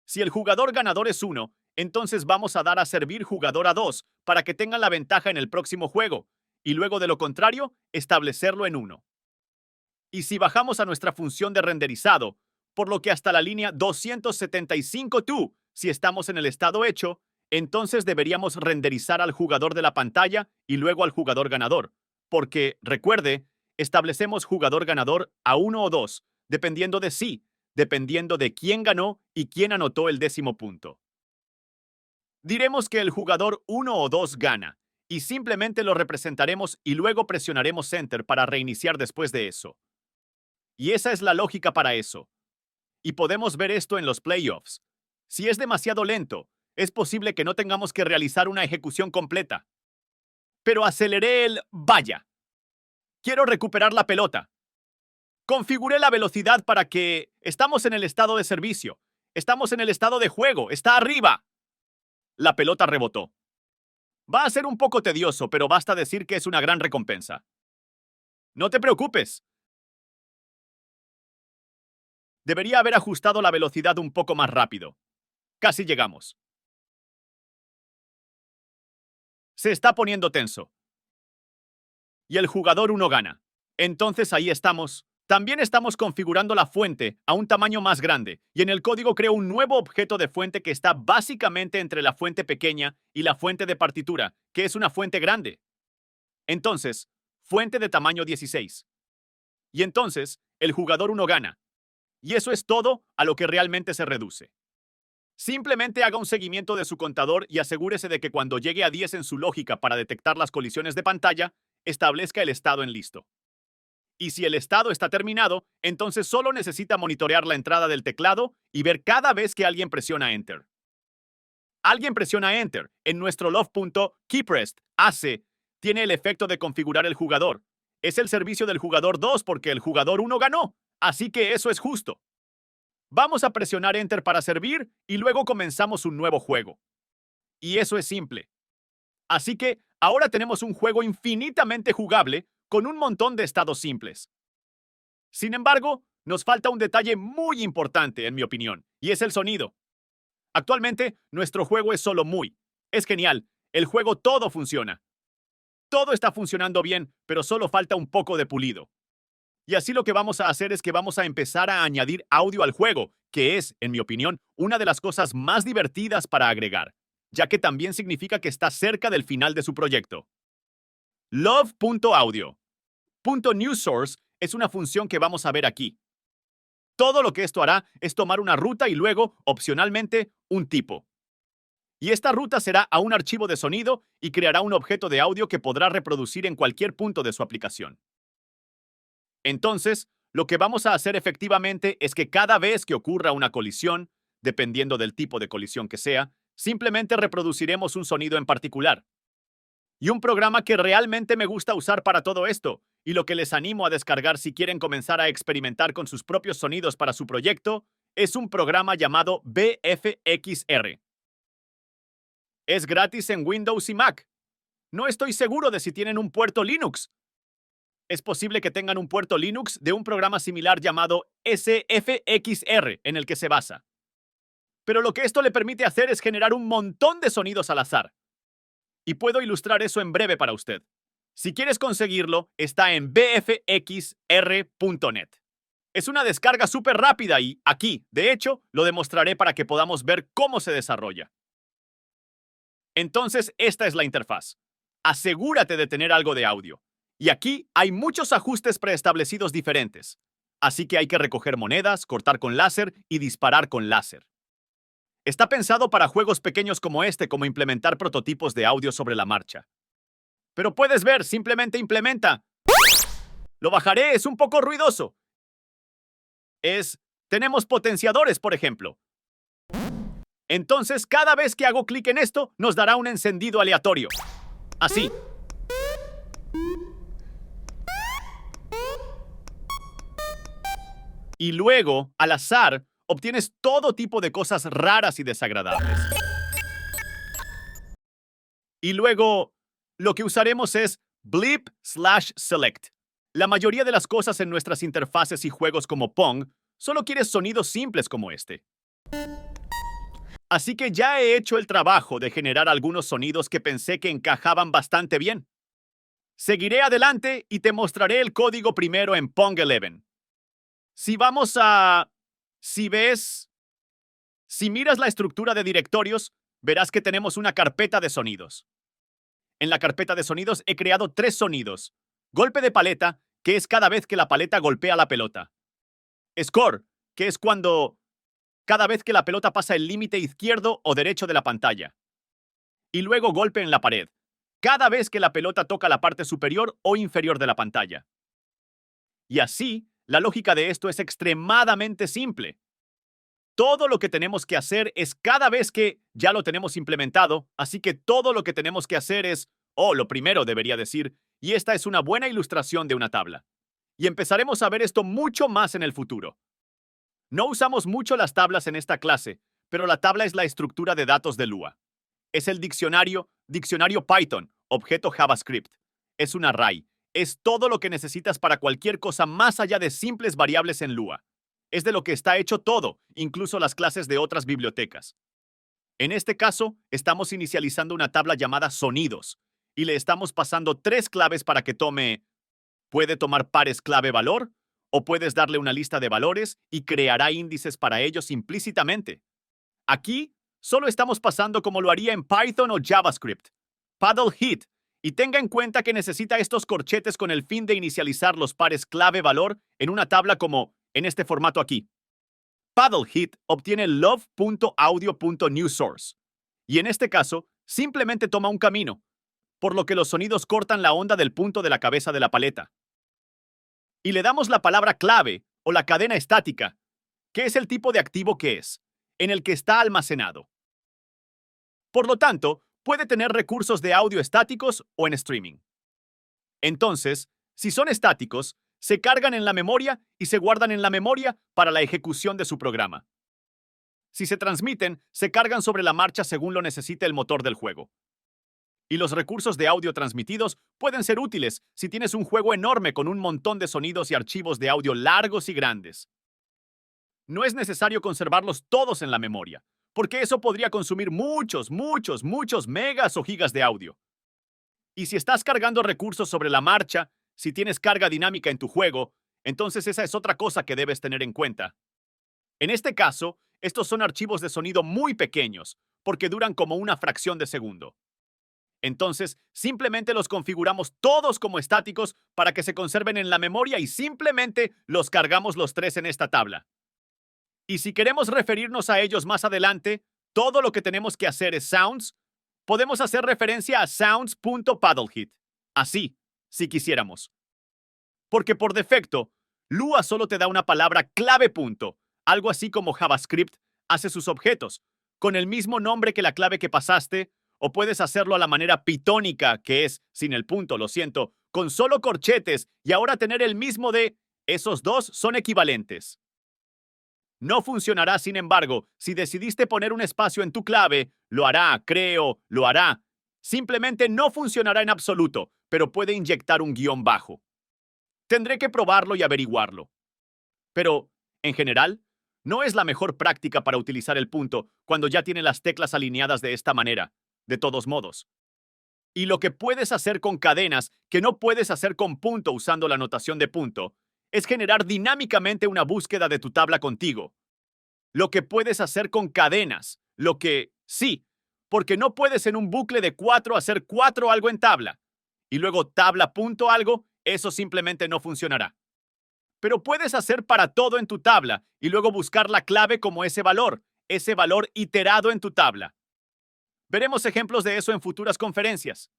Si el jugador ganador es 1, entonces vamos a dar a servir jugador a 2 para que tengan la ventaja en el próximo juego, y luego de lo contrario, establecerlo en 1. Y si bajamos a nuestra función de renderizado, por lo que hasta la línea 275 tú, si estamos en el estado hecho, entonces deberíamos renderizar al jugador de la pantalla y luego al jugador ganador, porque, recuerde, establecemos jugador ganador a 1 o 2, dependiendo de quién ganó y quién anotó el 10º punto. Diremos que el jugador 1 o 2 gana, y simplemente lo representaremos y luego presionaremos Enter para reiniciar después de eso. Y esa es la lógica para eso. Y podemos ver esto en los playoffs. Si es demasiado lento, es posible que no tengamos que realizar una ejecución completa. Pero aceleré el vaya. Quiero recuperar la pelota. Configuré la velocidad para que estamos en el estado de servicio. Estamos en el estado de juego. Está arriba. La pelota rebotó. Va a ser un poco tedioso, pero basta decir que es una gran recompensa. No te preocupes. Debería haber ajustado la velocidad un poco más rápido. Casi llegamos. Se está poniendo tenso. Y el jugador 1 gana. Entonces ahí estamos. También estamos configurando la fuente a un tamaño más grande, y en el código creo un nuevo objeto de fuente que está básicamente entre la fuente pequeña y la fuente de partitura, que es una fuente grande. Entonces, fuente de tamaño 16. Y entonces, el jugador 1 gana. Y eso es todo a lo que realmente se reduce. Simplemente haga un seguimiento de su contador y asegúrese de que cuando llegue a 10 en su lógica para detectar las colisiones de pantalla, establezca el estado en listo. Y si el estado está terminado, entonces solo necesita monitorear la entrada del teclado y ver cada vez que alguien presiona Enter. Alguien presiona Enter en nuestro love.keypressed hace tiene el efecto de configurar el jugador. Es el servicio del jugador 2 porque el jugador 1 ganó, así que eso es justo. Vamos a presionar Enter para servir y luego comenzamos un nuevo juego. Y eso es simple. Así que ahora tenemos un juego infinitamente jugable con un montón de estados simples. Sin embargo, nos falta un detalle muy importante, en mi opinión, y es el sonido. Actualmente, nuestro juego es solo muy. Es genial. El juego todo funciona. Todo está funcionando bien, pero solo falta un poco de pulido. Y así lo que vamos a hacer es que vamos a empezar a añadir audio al juego, que es, en mi opinión, una de las cosas más divertidas para agregar, ya que también significa que está cerca del final de su proyecto. Love.audio. .newssource es una función que vamos a ver aquí. Todo lo que esto hará es tomar una ruta y luego, opcionalmente, un tipo. Y esta ruta será a un archivo de sonido y creará un objeto de audio que podrá reproducir en cualquier punto de su aplicación. Entonces, lo que vamos a hacer efectivamente es que cada vez que ocurra una colisión, dependiendo del tipo de colisión que sea, simplemente reproduciremos un sonido en particular. Y un programa que realmente me gusta usar para todo esto, y lo que les animo a descargar si quieren comenzar a experimentar con sus propios sonidos para su proyecto, es un programa llamado VFXR. Es gratis en Windows y Mac. No estoy seguro de si tienen un puerto Linux. Es posible que tengan un puerto Linux de un programa similar llamado SFXR en el que se basa. Pero lo que esto le permite hacer es generar un montón de sonidos al azar. Y puedo ilustrar eso en breve para usted. Si quieres conseguirlo, está en bfxr.net. Es una descarga súper rápida y aquí, de hecho, lo demostraré para que podamos ver cómo se desarrolla. Entonces, esta es la interfaz. Asegúrate de tener algo de audio. Y aquí hay muchos ajustes preestablecidos diferentes. Así que hay que recoger monedas, cortar con láser y disparar con láser. Está pensado para juegos pequeños como este, como implementar prototipos de audio sobre la marcha. Pero puedes ver, simplemente implementa. Lo bajaré, es un poco ruidoso. Tenemos potenciadores, por ejemplo. Entonces, cada vez que hago clic en esto, nos dará un encendido aleatorio. Así. Y luego, al azar, obtienes todo tipo de cosas raras y desagradables. Y luego, lo que usaremos es bleep/select. La mayoría de las cosas en nuestras interfaces y juegos como Pong solo quieres sonidos simples como este. Así que ya he hecho el trabajo de generar algunos sonidos que pensé que encajaban bastante bien. Seguiré adelante y te mostraré el código primero en Pong 11. Si miras la estructura de directorios, verás que tenemos una carpeta de sonidos. En la carpeta de sonidos he creado 3 sonidos. Golpe de paleta, que es cada vez que la paleta golpea la pelota. Score, que es cada vez que la pelota pasa el límite izquierdo o derecho de la pantalla. Y luego golpe en la pared, cada vez que la pelota toca la parte superior o inferior de la pantalla. Y así, la lógica de esto es extremadamente simple. Todo lo que tenemos que hacer es cada vez que ya lo tenemos implementado, así que todo lo que tenemos que hacer es, lo primero debería decir, y esta es una buena ilustración de una tabla. Y empezaremos a ver esto mucho más en el futuro. No usamos mucho las tablas en esta clase, pero la tabla es la estructura de datos de Lua. Es el diccionario Python, objeto JavaScript. Es un array. Es todo lo que necesitas para cualquier cosa más allá de simples variables en Lua. Es de lo que está hecho todo, incluso las clases de otras bibliotecas. En este caso, estamos inicializando una tabla llamada sonidos y le estamos pasando 3 claves para que tome. Puede tomar pares clave-valor o puedes darle una lista de valores y creará índices para ellos implícitamente. Aquí, solo estamos pasando como lo haría en Python o JavaScript. Paddle hit, y tenga en cuenta que necesita estos corchetes con el fin de inicializar los pares clave-valor en una tabla como en este formato aquí. Paddle hit obtiene love.audio.newSource, y en este caso, simplemente toma un camino, por lo que los sonidos cortan la onda del punto de la cabeza de la paleta. Y le damos la palabra clave o la cadena estática, que es el tipo de activo que es, en el que está almacenado. Por lo tanto, puede tener recursos de audio estáticos o en streaming. Entonces, si son estáticos, se cargan en la memoria y se guardan en la memoria para la ejecución de su programa. Si se transmiten, se cargan sobre la marcha según lo necesite el motor del juego. Y los recursos de audio transmitidos pueden ser útiles si tienes un juego enorme con un montón de sonidos y archivos de audio largos y grandes. No es necesario conservarlos todos en la memoria, porque eso podría consumir muchos megas o gigas de audio. Y si estás cargando recursos sobre la marcha, si tienes carga dinámica en tu juego, entonces esa es otra cosa que debes tener en cuenta. En este caso, estos son archivos de sonido muy pequeños, porque duran como una fracción de segundo. Entonces, simplemente los configuramos todos como estáticos para que se conserven en la memoria y simplemente los cargamos los 3 en esta tabla. Y si queremos referirnos a ellos más adelante, todo lo que tenemos que hacer es sounds. Podemos hacer referencia a sounds.paddlehit. Así, si quisiéramos. Porque por defecto, Lua solo te da una palabra clave punto, algo así como JavaScript hace sus objetos, con el mismo nombre que la clave que pasaste, o puedes hacerlo a la manera pitónica, que es, sin el punto, lo siento, con solo corchetes y ahora tener el mismo de, esos dos son equivalentes. No funcionará, sin embargo, si decidiste poner un espacio en tu clave, lo hará, creo, lo hará. Simplemente no funcionará en absoluto, pero puede inyectar un guión bajo. Tendré que probarlo y averiguarlo. Pero, en general, no es la mejor práctica para utilizar el punto cuando ya tiene las teclas alineadas de esta manera, de todos modos. Y lo que puedes hacer con cadenas que no puedes hacer con punto usando la notación de punto, es generar dinámicamente una búsqueda de tu tabla contigo. Lo que puedes hacer con cadenas, lo que sí, porque no puedes en un bucle de 4 hacer 4 algo en tabla, y luego tabla punto algo, eso simplemente no funcionará. Pero puedes hacer para todo en tu tabla y luego buscar la clave como ese valor iterado en tu tabla. Veremos ejemplos de eso en futuras conferencias.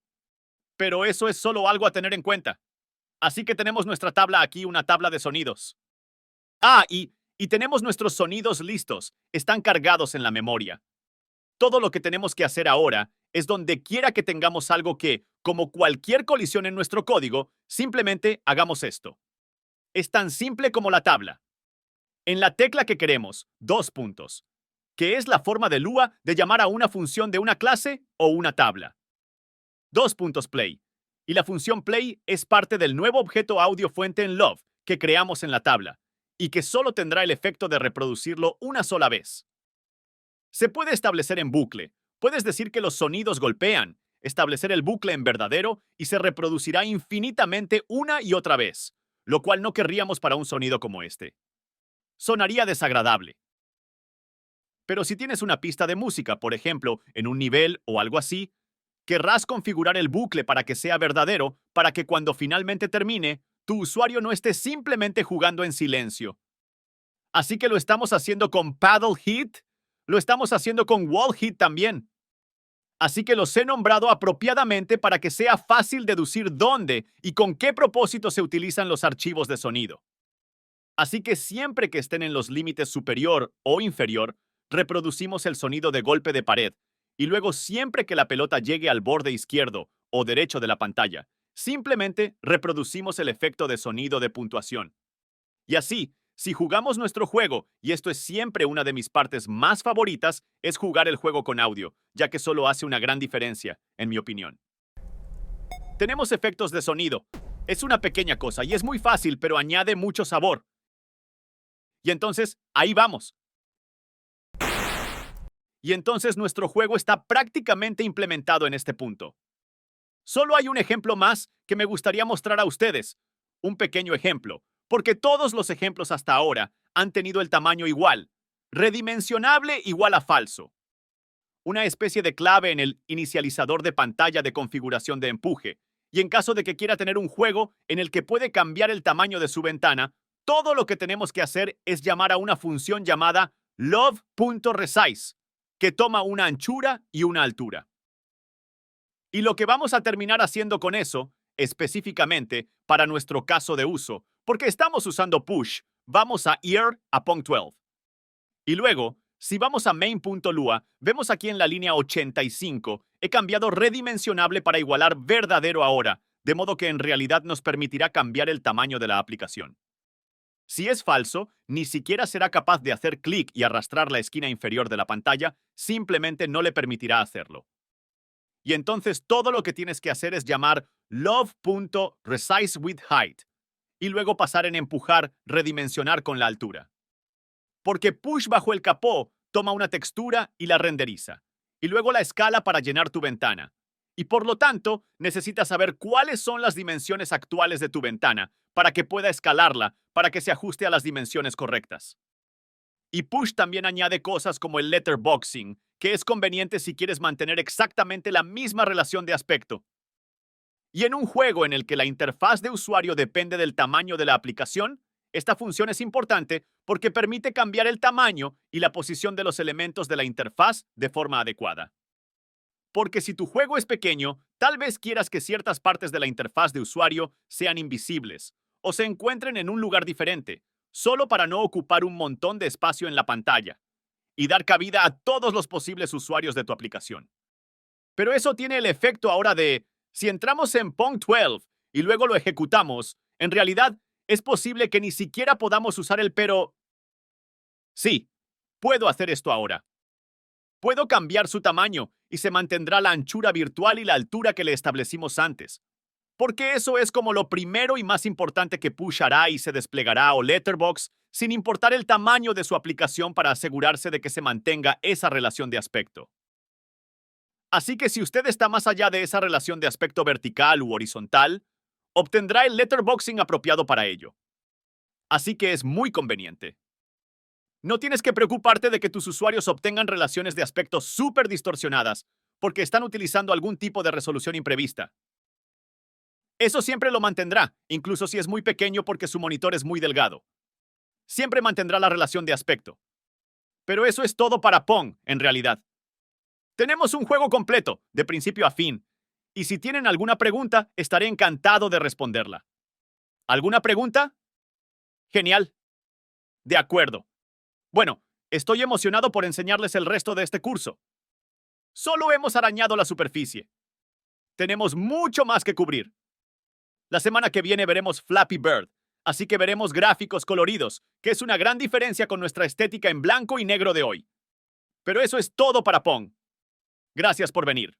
Pero eso es solo algo a tener en cuenta. Así que tenemos nuestra tabla aquí, una tabla de sonidos. Y tenemos nuestros sonidos listos, están cargados en la memoria. Todo lo que tenemos que hacer ahora es donde quiera que tengamos algo que, como cualquier colisión en nuestro código, simplemente hagamos esto. Es tan simple como la tabla. En la tecla que queremos, 2 puntos, que es la forma de Lua de llamar a una función de una clase o una tabla. 2 puntos play. Y la función play es parte del nuevo objeto audio fuente en Love que creamos en la tabla, y que solo tendrá el efecto de reproducirlo una sola vez. Se puede establecer en bucle. Puedes decir que los sonidos golpean, establecer el bucle en verdadero y se reproducirá infinitamente una y otra vez, lo cual no querríamos para un sonido como este. Sonaría desagradable. Pero si tienes una pista de música, por ejemplo, en un nivel o algo así, querrás configurar el bucle para que sea verdadero, para que cuando finalmente termine, tu usuario no esté simplemente jugando en silencio. Así que lo estamos haciendo con Paddle Hit, lo estamos haciendo con Wall Hit también. Así que los he nombrado apropiadamente para que sea fácil deducir dónde y con qué propósito se utilizan los archivos de sonido. Así que siempre que estén en los límites superior o inferior, reproducimos el sonido de golpe de pared, y luego siempre que la pelota llegue al borde izquierdo o derecho de la pantalla, Simplemente reproducimos el efecto de sonido de puntuación. Y así, si jugamos nuestro juego, y esto es siempre una de mis partes más favoritas, es jugar el juego con audio, ya que solo hace una gran diferencia, en mi opinión. Tenemos efectos de sonido. Es una pequeña cosa y es muy fácil, pero añade mucho sabor. Y entonces, ahí vamos. Y entonces nuestro juego está prácticamente implementado en este punto. Solo hay un ejemplo más que me gustaría mostrar a ustedes. Un pequeño ejemplo, porque todos los ejemplos hasta ahora han tenido el tamaño igual. Redimensionable igual a falso. Una especie de clave en el inicializador de pantalla de configuración de empuje. Y en caso de que quiera tener un juego en el que puede cambiar el tamaño de su ventana, todo lo que tenemos que hacer es llamar a una función llamada love.resize, que toma una anchura y una altura. Y lo que vamos a terminar haciendo con eso, específicamente para nuestro caso de uso, porque estamos usando push, vamos a ir a Pong12. Y luego, si vamos a main.lua, vemos aquí en la línea 85, he cambiado redimensionable para igualar verdadero ahora, de modo que en realidad nos permitirá cambiar el tamaño de la aplicación. Si es falso, ni siquiera será capaz de hacer clic y arrastrar la esquina inferior de la pantalla, simplemente no le permitirá hacerlo. Y entonces todo lo que tienes que hacer es llamar love.resizewithHeight y luego pasar en empujar, redimensionar con la altura. Porque push bajo el capó toma una textura y la renderiza, y luego la escala para llenar tu ventana. Y por lo tanto, necesitas saber cuáles son las dimensiones actuales de tu ventana para que pueda escalarla, para que se ajuste a las dimensiones correctas. Y push también añade cosas como el letterboxing, que es conveniente si quieres mantener exactamente la misma relación de aspecto. Y en un juego en el que la interfaz de usuario depende del tamaño de la aplicación, esta función es importante porque permite cambiar el tamaño y la posición de los elementos de la interfaz de forma adecuada. Porque si tu juego es pequeño, tal vez quieras que ciertas partes de la interfaz de usuario sean invisibles o se encuentren en un lugar diferente, solo para no ocupar un montón de espacio en la pantalla y dar cabida a todos los posibles usuarios de tu aplicación. Pero eso tiene el efecto ahora de, si entramos en Pong12 y luego lo ejecutamos, en realidad es posible que ni siquiera podamos usar el pero. Sí, puedo hacer esto ahora. Puedo cambiar su tamaño y se mantendrá la anchura virtual y la altura que le establecimos antes. Porque eso es como lo primero y más importante que Push hará y se desplegará o Letterbox, sin importar el tamaño de su aplicación para asegurarse de que se mantenga esa relación de aspecto. Así que si usted está más allá de esa relación de aspecto vertical u horizontal, obtendrá el letterboxing apropiado para ello. Así que es muy conveniente. No tienes que preocuparte de que tus usuarios obtengan relaciones de aspecto súper distorsionadas porque están utilizando algún tipo de resolución imprevista. Eso siempre lo mantendrá, incluso si es muy pequeño porque su monitor es muy delgado. Siempre mantendrá la relación de aspecto. Pero eso es todo para Pong, en realidad. Tenemos un juego completo, de principio a fin, y si tienen alguna pregunta, estaré encantado de responderla. ¿Alguna pregunta? Genial. De acuerdo. Bueno, estoy emocionado por enseñarles el resto de este curso. Solo hemos arañado la superficie. Tenemos mucho más que cubrir. La semana que viene veremos Flappy Bird, así que veremos gráficos coloridos, que es una gran diferencia con nuestra estética en blanco y negro de hoy. Pero eso es todo para Pong. Gracias por venir.